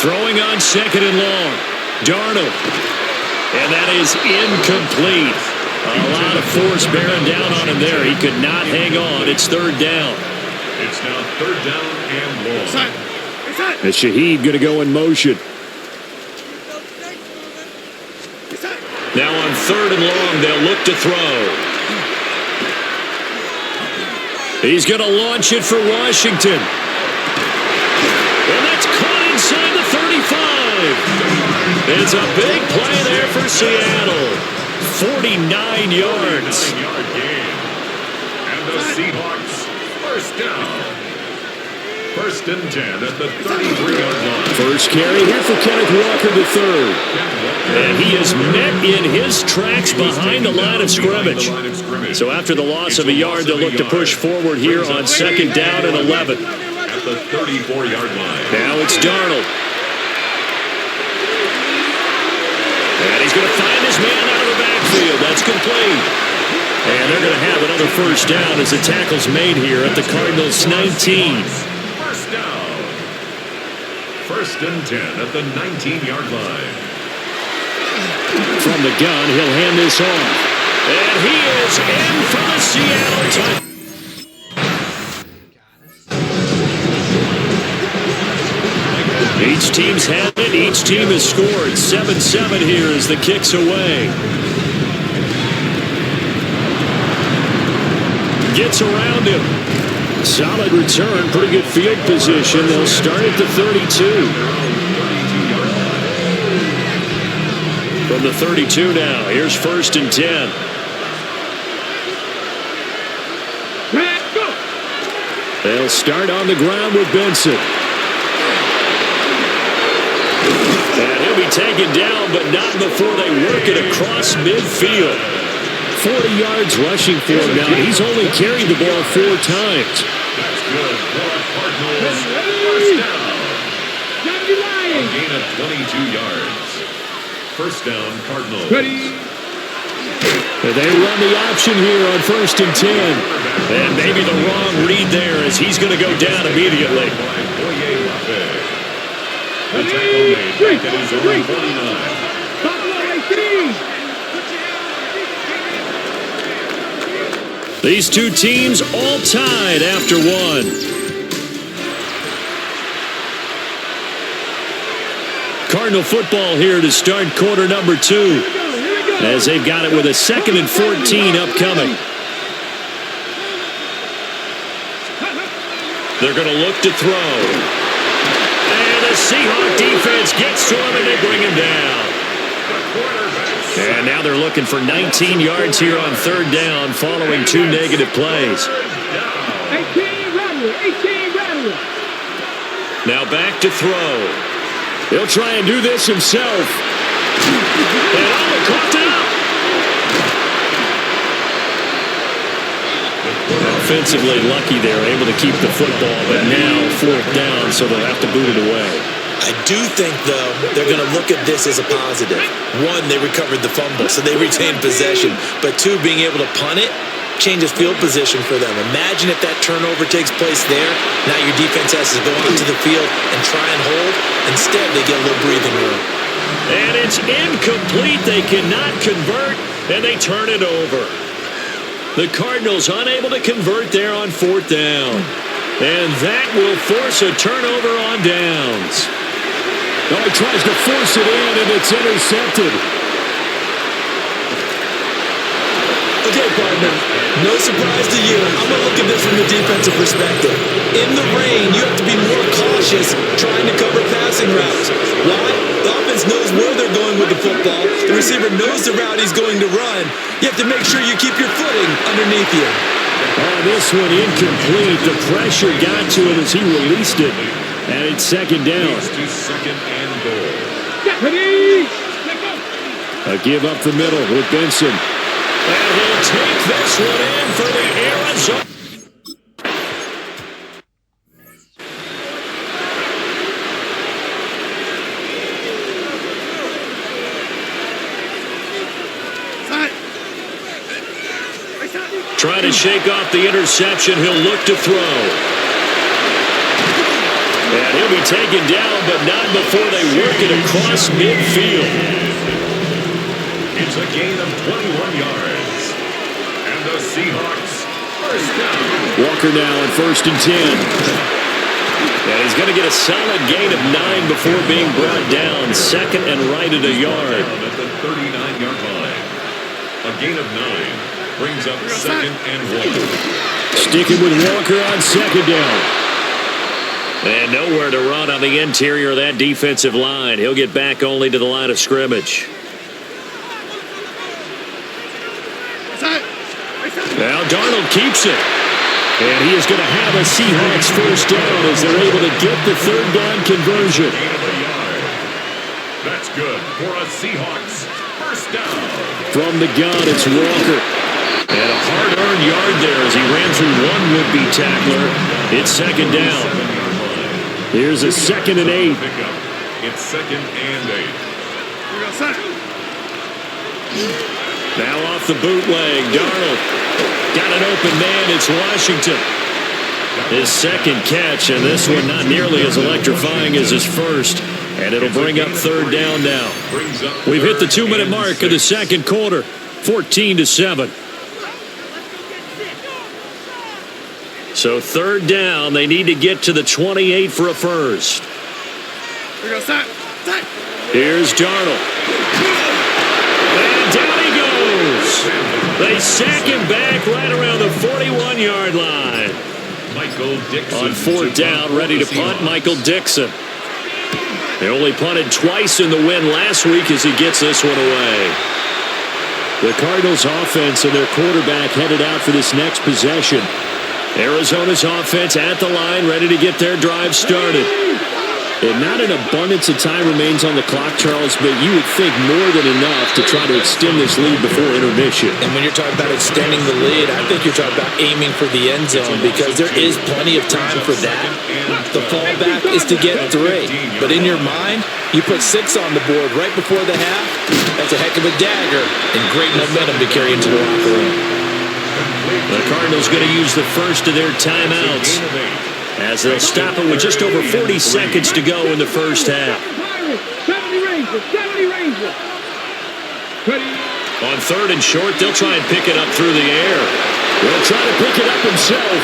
Speaker 8: Throwing on 2nd and long. Darnold. And that is incomplete. A lot of force bearing down on him there. He could not hang on. It's 3rd down.
Speaker 7: It's now 3rd down and long.
Speaker 8: And Shaheed going to go in motion. Now on 3rd and long, they'll look to throw. He's going to launch it for Washington. And that's caught inside the 35. It's a big play there for Seattle. 49 yards.
Speaker 7: And the Seahawks, 1st down. 1st and 10 at the 33-yard line.
Speaker 8: First carry here for Kenneth Walker III. And he is met in his tracks behind the line of scrimmage. So after the loss of a yard, they'll look to push forward here on 2nd down and 11.
Speaker 7: At the 34-yard line.
Speaker 8: Now it's Darnold. And he's going to find his man out of the backfield. That's complete. And they're going to have another 1st down as the tackle's made here at the Cardinals' 19.
Speaker 7: 1st down. 1st and 10 at the 19-yard line.
Speaker 8: From the gun, he'll hand this off. And he is in for the Seattle touchdown. Each team's had it. Each team has scored. 7-7 here as the kick's away. Gets around him. Solid return. Pretty good field position. They'll start at the 32. From the 32 now. Here's 1st and 10. They'll start on the ground with Benson. And he'll be taken down, but not before they work it across midfield. 40 yards rushing for him now. He's only carried the ball 4 times.
Speaker 7: That's good for Cardinals. 1st down. A gain of 22 yards. 1st down, Cardinals.
Speaker 8: And they run the option here on 1st and 10. And maybe the wrong read there as he's going to go down immediately.
Speaker 7: The tackle made back at his own 49.
Speaker 8: These two teams all tied after one. Cardinal football here to start quarter number 2. As they've got it with a 2nd and 14 upcoming. They're going to look to throw. And the Seahawk defense gets to him and they bring him down. And now they're looking for 19 yards here on 3rd down following 2 negative plays.
Speaker 4: 18 rattle.
Speaker 8: Now back to throw. He'll try and do this himself. And caught out. Offensively lucky they're able to keep the football, but now 4th down, so they'll have to boot it away.
Speaker 9: I do think, though, they're going to look at this as a positive. 1, they recovered the fumble, so they retained possession. But 2, being able to punt it changes field position for them. Imagine if that turnover takes place there. Now your defense has to go onto the field and try and hold. Instead, they get a little breathing room.
Speaker 8: And it's incomplete. They cannot convert, and they turn it over. The Cardinals unable to convert there on 4th down. And that will force a turnover on downs.
Speaker 3: Oh, he tries to force it in, and it's intercepted.
Speaker 9: Okay, partner, no surprise to you. I'm going to look at this from the defensive perspective. In the rain, you have to be more cautious trying to cover passing routes. Why? The offense knows where they're going with the football. The receiver knows the route he's going to run. You have to make sure you keep your footing underneath you.
Speaker 8: Oh, this one incomplete. The pressure got to it as he released it. And it's 2nd down.
Speaker 7: To 2nd and goal.
Speaker 8: A give up the middle with Benson. And he'll take this one in for the Arizona. trying to shake off the interception. He'll look to throw. And he'll be taken down, but not before they work it across midfield.
Speaker 7: It's a gain of 21 yards. And the Seahawks first down.
Speaker 8: Walker now on 1st and 10. And he's going to get a solid gain of 9 before being brought down. 2nd and right at a yard.
Speaker 7: At the 39-yard line. A gain of 9 brings up 2nd and 1.
Speaker 8: Sticking with Walker on 2nd down. And nowhere to run on the interior of that defensive line. He'll get back only to the line of scrimmage. Now Darnold keeps it. And he is going to have a Seahawks first down as they're able to get the 3rd down conversion.
Speaker 7: That's good for a Seahawks first down.
Speaker 8: From the gun, it's Walker. And a hard-earned yard there as he ran through one would-be tackler. It's 2nd down. Here's a 2nd and 8.
Speaker 7: It's 2nd and 8.
Speaker 8: Now off the bootleg, Darnold. Got an open man, it's Washington. His 2nd catch, and this one not nearly as electrifying as his first. And it'll bring up 3rd down now. We've hit the 2-minute mark of the 2nd quarter, 14-7. So 3rd down, they need to get to the 28 for a first. Here's Darnold. And down he goes. They sack him back right around the 41-yard line.
Speaker 7: Michael Dixon
Speaker 8: on 4th down, ready to punt, Michael Dixon. They only punted twice in the win last week as he gets this one away. The Cardinals offense and their quarterback headed out for this next possession. Arizona's offense at the line, ready to get their drive started. And not an abundance of time remains on the clock, Charles, but you would think more than enough to try to extend this lead before intermission.
Speaker 9: And when you're talking about extending the lead, I think you're talking about aiming for the end zone because there is plenty of time for that. The fallback is to get 3. But in your mind, you put 6 on the board right before the half. That's a heck of a dagger and great momentum to carry into the locker room.
Speaker 8: The Cardinals going to use the first of their timeouts as they'll stop it with just over 40 seconds to go in the first half.
Speaker 4: 70 Rangers.
Speaker 8: On 3rd and short, they'll try and pick it up through the air. He'll try to pick it up himself.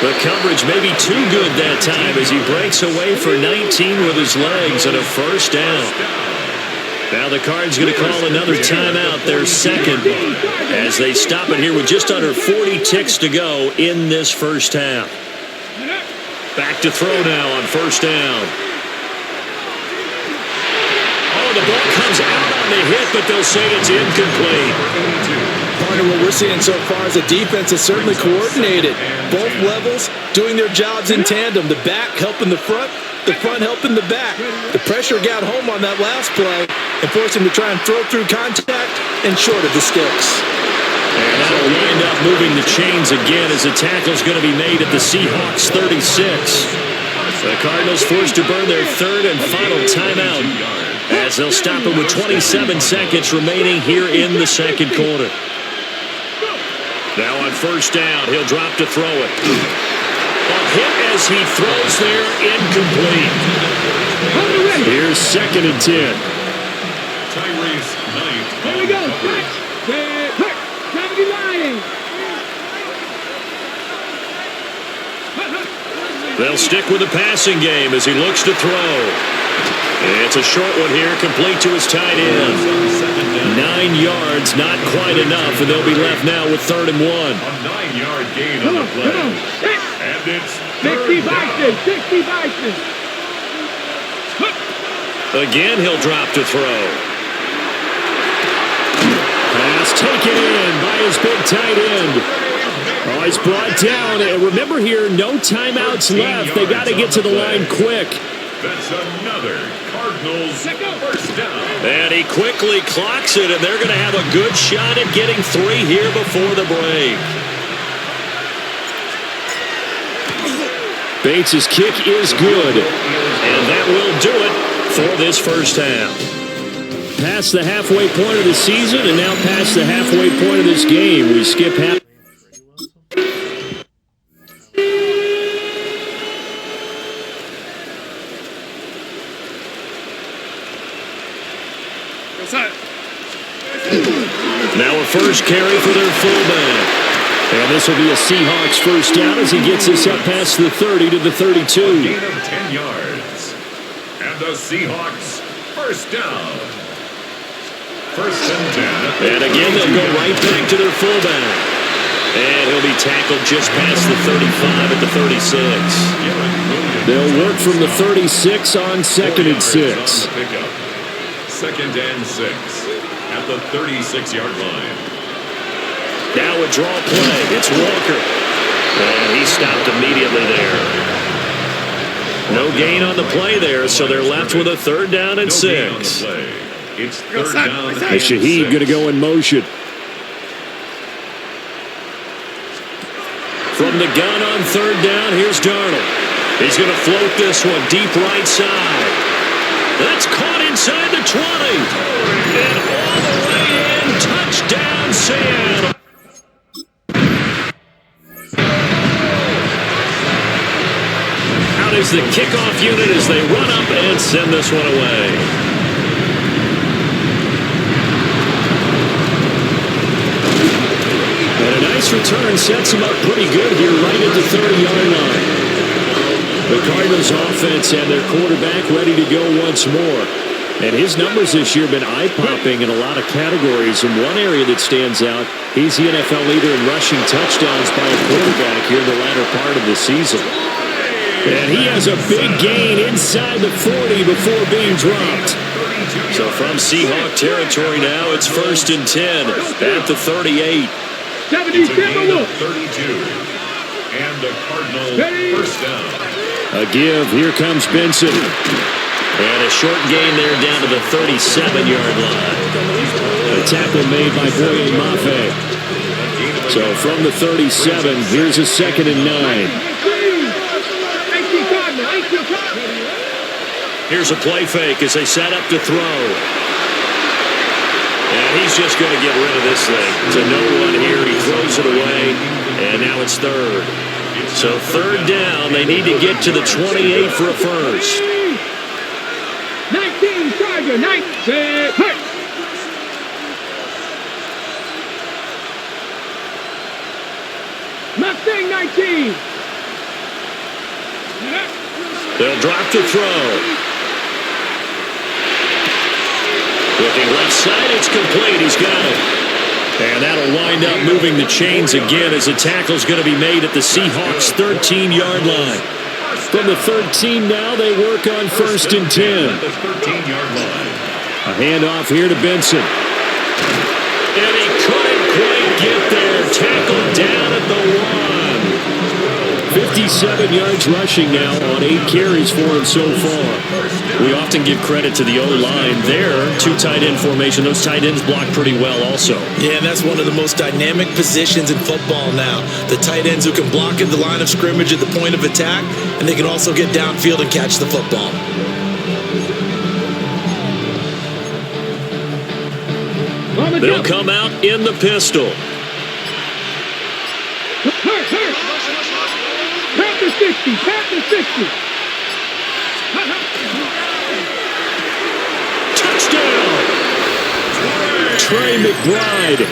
Speaker 8: The coverage may be too good that time as he breaks away for 19 with his legs and a first down. Now the Cards going to call another timeout, their 2nd, as they stop it here with just under 40 ticks to go in this first half. Back to throw now on 1st down. Oh, the ball comes out on the hit, but they'll say it's incomplete.
Speaker 9: Part of what we're seeing so far is the defense is certainly coordinated. Both levels doing their jobs in tandem. The back helping the front helping the back. The pressure got home on that last play and forced him to try and throw through contact and short of the sticks.
Speaker 8: And that'll wind up moving the chains again as the tackle's going to be made at the Seahawks 36. The Cardinals forced to burn their 3rd and final timeout as they'll stop it with 27 seconds remaining here in the 2nd quarter. Now on 1st down, he'll drop to throw it. A hit as he throws there, incomplete. Here's 2nd and 10.
Speaker 7: Tyrese Knight.
Speaker 4: Here we go.
Speaker 8: They'll stick with the passing game as he looks to throw. It's a short one here, complete to his tight end. 9 yards, not quite enough, and they'll be left now with 3rd and 1.
Speaker 7: A 9-yard gain on the play. And it's
Speaker 4: 60 Bison.
Speaker 8: Again, he'll drop to throw. Pass taken in by his big tight end. Oh, he's brought down. And remember here, no timeouts left. They got to get to the line quick.
Speaker 7: That's another Cardinals first down.
Speaker 8: And he quickly clocks it, and they're going to have a good shot at getting 3 here before the break. Bates' kick is good, and that will do it for this first half. Past the halfway point of the season, and now past the halfway point of this game. We skip half. Now a first carry for their fullback. And this will be a Seahawks first down as he gets this up past the 30 to the 32.
Speaker 7: A gain of 10 yards. And the Seahawks first down. First and 10.
Speaker 8: And again, they'll go right back to their fullback. And he'll be tackled just past the 35 at the 36. They'll work from the 36 on 2nd and 6.
Speaker 7: Second and 6 at the 36-yard line.
Speaker 8: Now a draw play. It's Walker. And he stopped immediately there. No gain on the play there, so they're left with a third down and 6.
Speaker 7: It's third down and 6.
Speaker 8: Shaheed going to go in motion. From the gun on third down, here's Darnold. He's going to float this one deep right side. That's caught inside the 20. And all the way in. Touchdown, Seattle. Out is the kickoff unit as they run up and send this one away. And a nice return sets him up pretty good here right at the 30-yard line. The Cardinals offense and their quarterback ready to go once more. And his numbers this year have been eye-popping in a lot of categories. In one area that stands out, he's the NFL leader in rushing touchdowns by a quarterback here in the latter part of the season. And he has a big gain inside the 40 before being dropped. So from Seahawk territory now, it's first and 10 at the 38.
Speaker 4: 70
Speaker 7: It's a gain of 32. And the Cardinals first down.
Speaker 8: A give. Here comes Benson. And a short gain there down to the 37-yard line. A tackle made by Boye Mafe. So from the 37, here's a 2nd and 9. Here's a play fake as they set up to throw. And he's just going to get rid of this thing. To no one here. He throws it away. And now it's third. So third down. They need to get to the 28 for a first.
Speaker 4: 19, Charger, 19. Hurt. Mustang 19.
Speaker 8: They'll drop to throw. Looking left side, it's complete. He's got it. And that'll wind up moving the chains again as the tackle's going to be made at the Seahawks' 13-yard line. From the 13 now, they work on first and 10.
Speaker 7: At the 13-yard line.
Speaker 8: A handoff here to Benson. And he couldn't quite get there. Tackled down at the 1. 57 yards rushing now on 8 carries for him so far. We often give credit to the O-line there. 2 tight end formation. Those tight ends block pretty well also.
Speaker 9: Yeah, and that's one of the most dynamic positions in football now. The tight ends who can block at the line of scrimmage at the point of attack, and they can also get downfield and catch the football.
Speaker 8: They'll come out in the pistol.
Speaker 4: Panther 60, Panther 60.
Speaker 8: Touchdown! Trey McBride.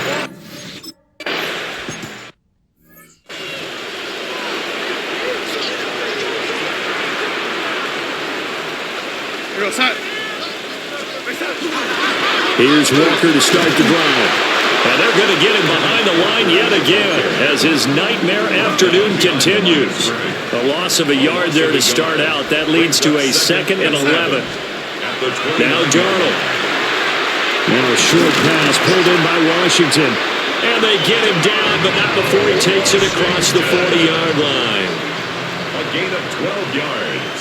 Speaker 8: Here's Walker to start the drive. And they're going to get him behind the line yet again as his nightmare afternoon continues. A loss of a yard there to start out. That leads to a 2nd and 11. Now Darnold. Now a short pass pulled in by Washington. And they get him down, but not before he takes it across the 40-yard line.
Speaker 7: A gain of 12 yards.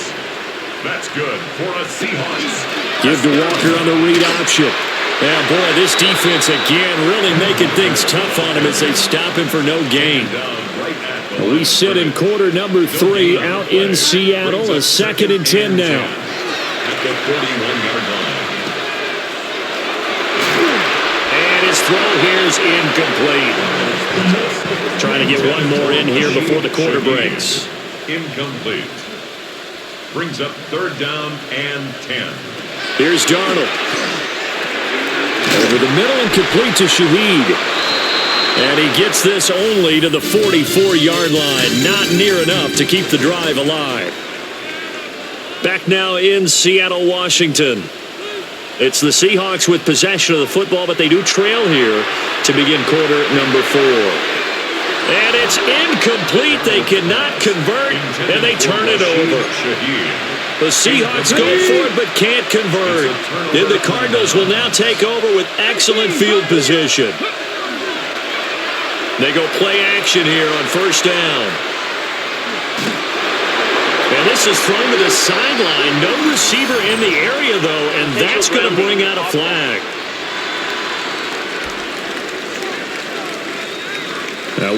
Speaker 7: That's good for a Seahawks.
Speaker 8: Give to Walker on the read option. Yeah, boy, this defense again really making things tough on him as they stop him for no gain. We sit in quarter number 3 out in Seattle. A 2nd and 10 now.
Speaker 7: At the 41-yard line.
Speaker 8: And his throw here is incomplete. Trying to get one more in here before the quarter breaks.
Speaker 7: Incomplete. Brings up 3rd down and 10.
Speaker 8: Here's Darnold. Over the middle and complete to Shaheed. And he gets this only to the 44-yard line. Not near enough to keep the drive alive. Back now in Seattle, Washington. It's the Seahawks with possession of the football, but they do trail here to begin quarter number 4. And it's incomplete. They cannot convert, and they turn it over. The Seahawks go for it, but can't convert. And the Cardinals will now take over with excellent field position. They go play action here on first down. And this is thrown to the sideline. No receiver in the area, though, and that's going to bring out a flag.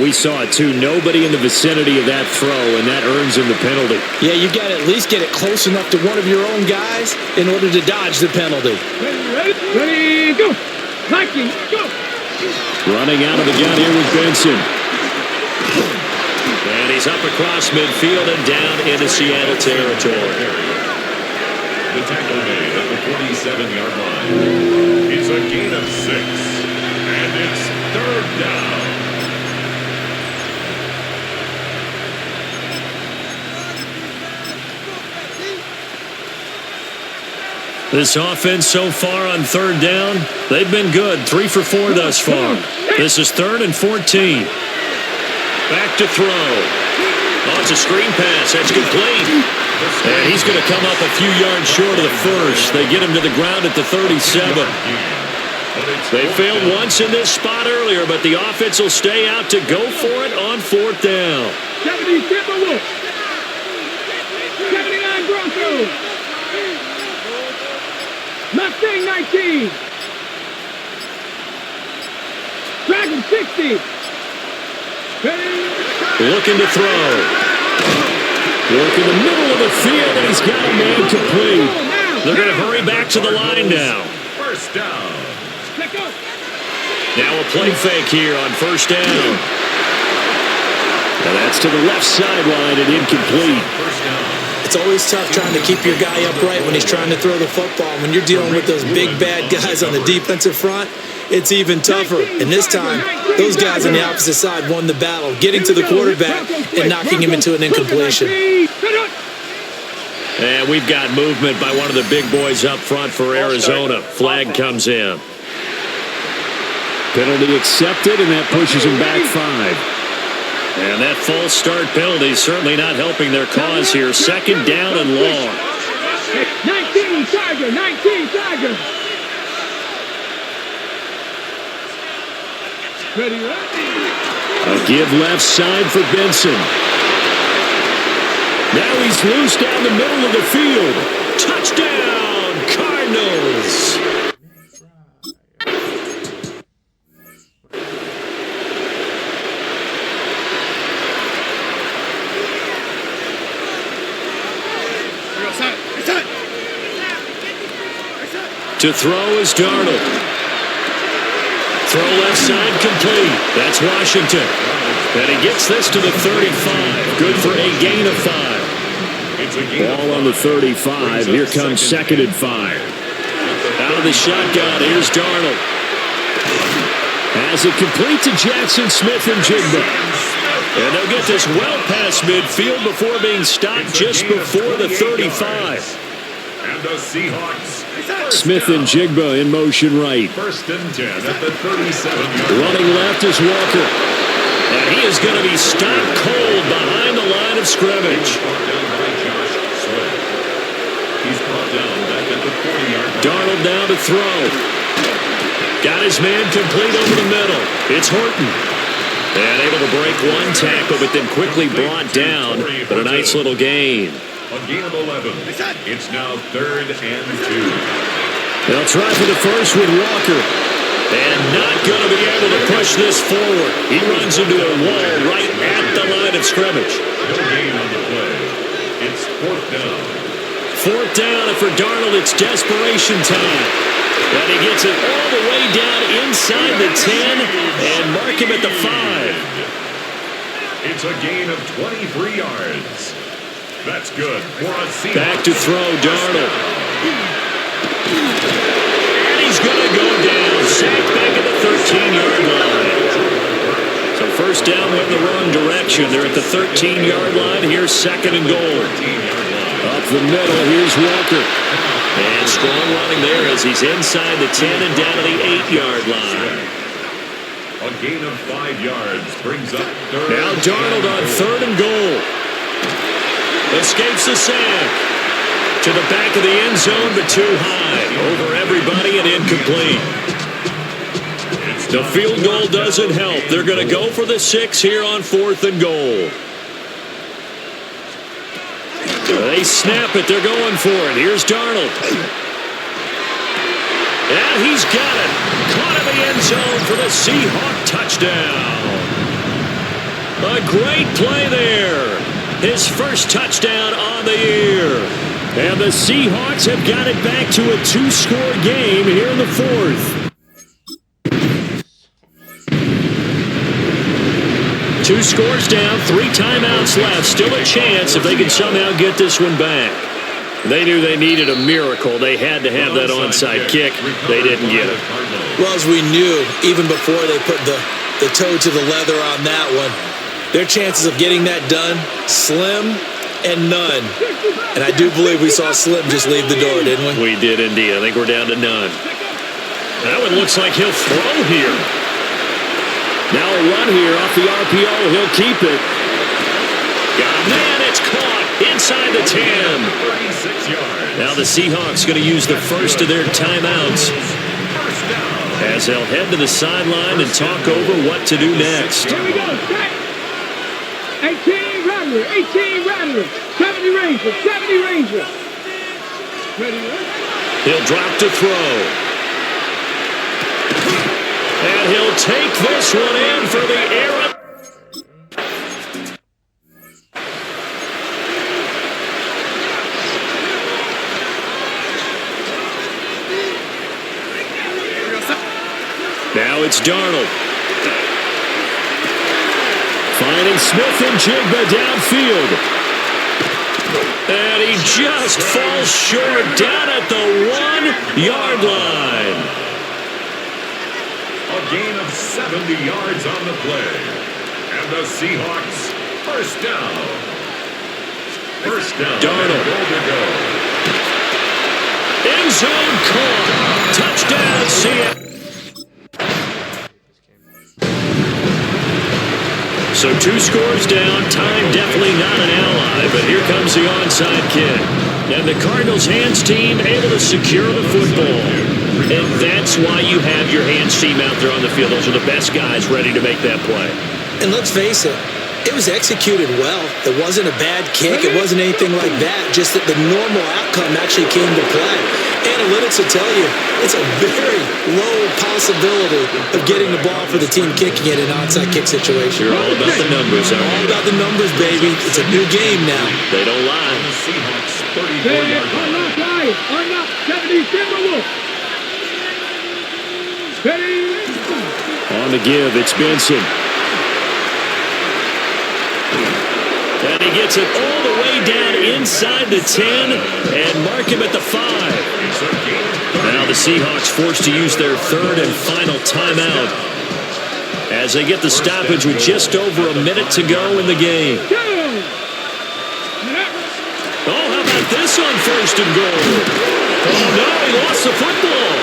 Speaker 8: We saw it, too. Nobody in the vicinity of that throw, and that earns him the penalty.
Speaker 9: Yeah, you got to at least get it close enough to one of your own guys in order to dodge the penalty.
Speaker 4: Ready, go. Nike, go.
Speaker 8: Running out of the gun here with Benson. And he's up across midfield and down into Seattle territory.
Speaker 7: The tackle made at the 47-yard line. It's a gain of 6. And it's third down.
Speaker 8: This offense so far on third down, they've been good. 3 for 4 thus far. This is 3rd and 14. Back to throw. Oh, it's a screen pass. That's complete. And he's going to come up a few yards short of the first. They get him to the ground at the 37. They failed once in this spot earlier, but the offense will stay out to go for it on 4th down.
Speaker 4: 70 Timberwolves. 79 Broncos. Mustang 19. Dragon 60.
Speaker 8: Looking to throw. Work in the middle of the field, and he's got a man complete. They're going to hurry back to the line now.
Speaker 7: First down.
Speaker 8: Now a play fake here on first down. And that's to the left sideline and incomplete.
Speaker 9: It's always tough trying to keep your guy upright when he's trying to throw the football. When you're dealing with those big, bad guys on the defensive front, it's even tougher. And this time, those guys on the opposite side won the battle, getting to the quarterback and knocking him into an incompletion.
Speaker 8: And we've got movement by one of the big boys up front for Arizona. Flag comes in. Penalty accepted, and that pushes him back 5. And that false start penalty is certainly not helping their cause here. 2nd down and long.
Speaker 4: 19 Tiger, 19 Tiger. Ready,
Speaker 8: A give left side for Benson. Now he's loose down the middle of the field. Touchdown, Cardinals. To throw is Darnold. Throw left side complete. That's Washington. And he gets this to the 35. Good for a gain of 5. Ball on the 35. Here comes 2nd and 5. Out of the shotgun, here's Darnold. Has it complete to Jackson Smith and Jigba. And they'll get this well past midfield before being stopped just before the 35.
Speaker 7: And the Seahawks.
Speaker 8: Smith and Jigba in motion right.
Speaker 7: 1st and 10 at the 37.
Speaker 8: Running left is Walker. And he is going to be stopped cold behind the line of scrimmage.
Speaker 7: He's brought down back at the 40-yard line.
Speaker 8: Darnold down to throw. Got his man complete over the middle. It's Horton. And able to break one tackle, but then quickly brought down. But a nice little gain.
Speaker 7: A gain of 11. It's now 3rd and 2.
Speaker 8: They'll try for the first with Walker. And not going to be able to push this forward. He runs into a wall right at the line of scrimmage.
Speaker 7: No gain on the play. It's 4th down.
Speaker 8: 4th down, and for Darnold, it's desperation time. And he gets it all the way down inside the 10 and mark him at the 5.
Speaker 7: It's a gain of 23 yards. That's good for a Seahawks.
Speaker 8: Back to throw, Darnold. And he's going to go down. down went in the wrong direction. They're at the 13-yard line. Here's second and goal. Up the middle, here's Walker. And strong running there as he's inside the 10 and down to the 8-yard line.
Speaker 7: A gain of 5 yards brings up third.
Speaker 8: Now Darnold on third and goal. Escapes the sack. To the back of the end zone, but too high. Over everybody and incomplete. The field goal doesn't help. They're going to go for the 6 here on fourth and goal. They snap it. They're going for it. Here's Darnold. And he's got it. Caught in the end zone for the Seahawk touchdown. A great play there. His first touchdown on the year. And the Seahawks have got it back to a 2-score game here in the fourth. 2 scores down, 3 timeouts left. Still a chance if they can somehow get this one back. They knew they needed a miracle. They had to have that onside kick. They didn't get it.
Speaker 9: Well, as we knew, even before they put the toe to the leather on that one, their chances of getting that done, slim and none. And I do believe we saw Slim just leave the door, didn't we?
Speaker 8: We did indeed. I think we're down to none. That one looks like he'll throw here. Now a run here off the RPO. He'll keep it. Man, it's caught inside the 10.
Speaker 7: 36 yards.
Speaker 8: Now the Seahawks going to use the first of their timeouts as they'll head to the sideline and talk over what to do next.
Speaker 4: Here we go. 18 Rattler, 18 Rattler, 70 Ranger, 70 Ranger. Ready?
Speaker 8: He'll drop to throw. And he'll take this one in for the air. Now it's Darnold. Finding Smith and Jigba downfield. And he just falls short down at the 1-yard line.
Speaker 7: A gain of 70 yards on the play. And the Seahawks first down. First down.
Speaker 8: Darnold. End zone caught. Touchdown, Seattle. So 2 scores down. Time definitely not an ally, but here comes the onside kick. And the Cardinals hands team able to secure the football. And that's why you have your hands team out there on the field. Those are the best guys ready to make that play.
Speaker 9: And let's face it, it was executed well. It wasn't a bad kick. It wasn't anything like that. Just that the normal outcome actually came to play. Analytics will tell you it's a very low possibility of getting the ball for the team kicking it in an onside kick situation.
Speaker 8: You're all about the numbers, aren't you?
Speaker 9: All about the numbers, baby. It's a new game now.
Speaker 8: They don't lie.
Speaker 7: The Seahawks 34
Speaker 4: They
Speaker 7: yards.
Speaker 4: are not lying. Are not 70 Timberwolves.
Speaker 8: On the give, it's Benson. And he gets it all the way down inside the 10 and mark him at the 5. Now the Seahawks forced to use their third and final timeout as they get the stoppage with just over a minute to go in the game. Oh, how about this on first and goal? Oh, no, he lost the football.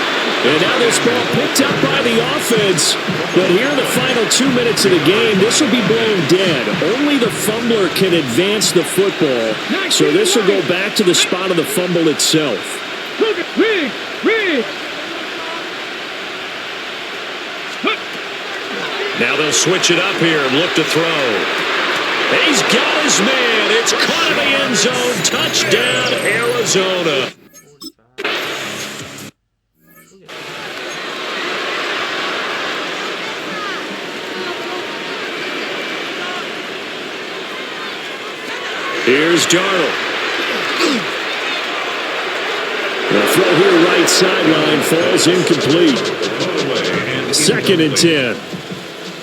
Speaker 8: And now this ball picked up by the offense. But here in the final 2 minutes of the game, this will be blown dead. Only the fumbler can advance the football. So this will go back to the spot of the fumble itself. Now they'll switch it up here and look to throw. He's got his man. It's caught in the end zone. Touchdown, Arizona. Here's Darnold. The throw here right sideline falls incomplete. Second and 10.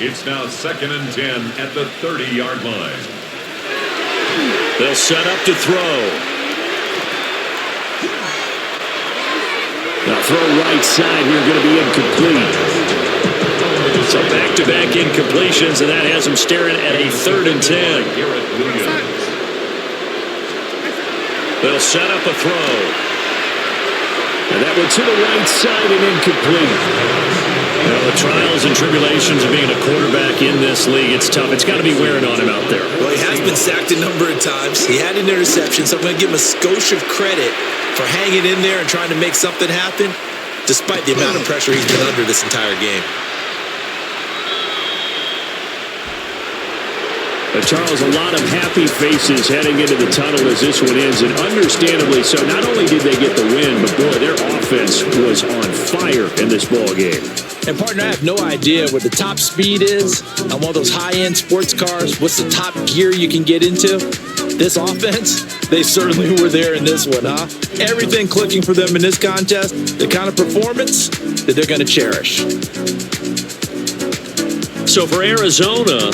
Speaker 7: It's now second and 10 at the 30-yard line.
Speaker 8: They'll set up to throw. The throw right side here going to be incomplete. So back-to-back incompletions, and that has him staring at a 3rd and 10. They'll set up a throw. And that one to the right side and incomplete. The trials and tribulations of being a quarterback in this league, it's tough. It's got to be wearing on him out there.
Speaker 9: Well, he has been sacked a number of times. He had an interception, so I'm going to give him a skosh of credit for hanging in there and trying to make something happen, despite the amount of pressure he's been under this entire game.
Speaker 8: Charles, a lot of happy faces heading into the tunnel as this one ends, and understandably so. Not only did they get the win, but boy, their offense was on fire in this ball game.
Speaker 9: And partner, I have no idea what the top speed is on one of those high-end sports cars. What's the top gear you can get into? This offense, they certainly were there in this one, huh? Everything clicking for them in this contest, the kind of performance that they're going to cherish.
Speaker 8: So for Arizona,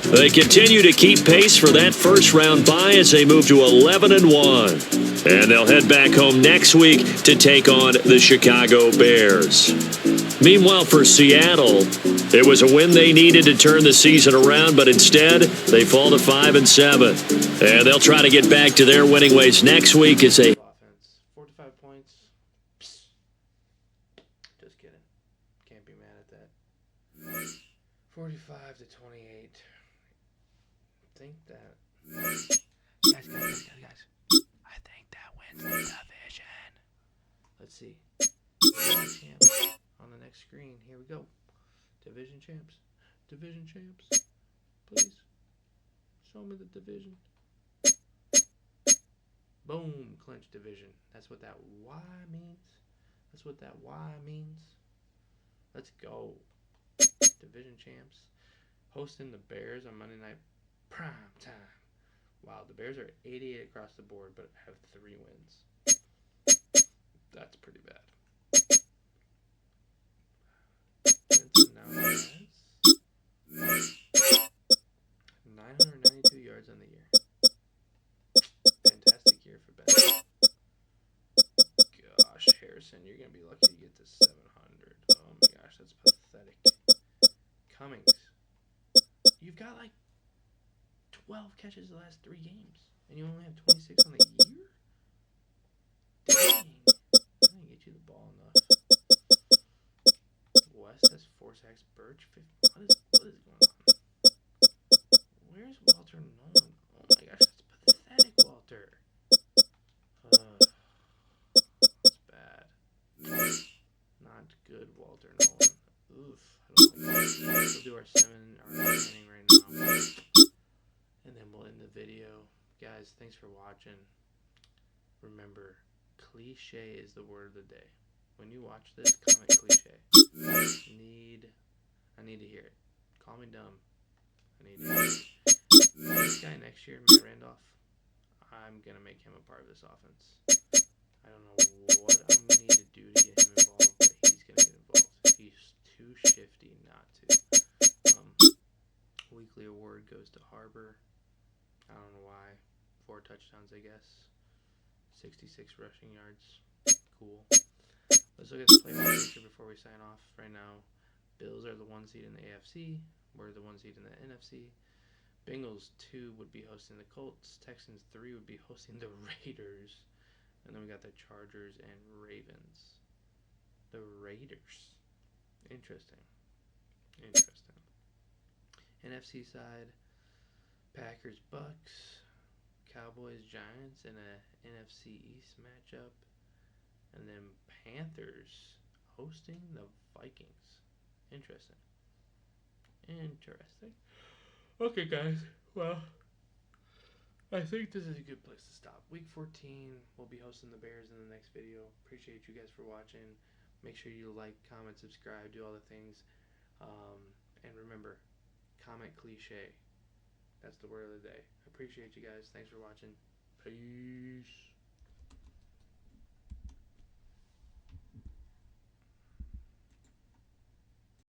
Speaker 8: they continue to keep pace for that first-round bye as they move to 11-1. And they'll head back home next week to take on the Chicago Bears. Meanwhile, for Seattle, it was a win they needed to turn the season around, but instead, they fall to 5-7. And they'll try to get back to their winning ways next week as they...
Speaker 6: Offense, 45 points. Psst. Just kidding. Can't be mad at that. 45 to 28. Think that. Guys. I think that wins the division. Let's see. Champs on the next screen. Here we go. Division champs. Division champs. Please. Show me the division. Boom. Clinch division. That's what that Y means. That's what that Y means. Let's go. Division champs. Hosting the Bears on Monday Night Prime Time. Wow, the Bears are 88 across the board, but have 3 wins. That's pretty bad. Now has 992 yards on the year. Fantastic year for Ben. Gosh, Harrison, you're going to be lucky to get to 700. Oh my gosh, that's pathetic. Cummings, you've got like 12 catches the last 3 games, and you only have 26 on the year? Dang. I didn't get you the ball enough. West has 4 sacks. Birch, 50. What is going on? Where's Walter Nolan? Oh my gosh, that's pathetic, Walter. That's bad. Not good, Walter Nolan. Oof. I don't like that. We'll do our 7 inning right now. And then we'll end the video. Guys, thanks for watching. Remember, cliche is the word of the day. When you watch this, comment cliche. I need to hear it. Call me dumb. I need to hear it. This guy next year, Matt Randolph, I'm going to make him a part of this offense. I don't know what I'm going to need to do to get him involved, but he's going to get involved. He's too shifty not to. Weekly award goes to Harbor. I don't know why. 4 touchdowns, I guess. 66 rushing yards. Cool. Let's look at the playoff picture before we sign off. Right now, Bills are the 1 seed in the AFC. We're the 1 seed in the NFC. Bengals 2 would be hosting the Colts. Texans 3 would be hosting the Raiders. And then we got the Chargers and Ravens. The Raiders. Interesting. NFC side, Packers, Bucks, Cowboys, Giants in a NFC East matchup, and then Panthers hosting the Vikings. Interesting. Okay, guys. Well, I think this is a good place to stop. Week 14, we'll be hosting the Bears in the next video. Appreciate you guys for watching. Make sure you like, comment, subscribe, do all the things. And remember, comment cliche. That's the word of the day. Appreciate you guys. Thanks for watching. Peace.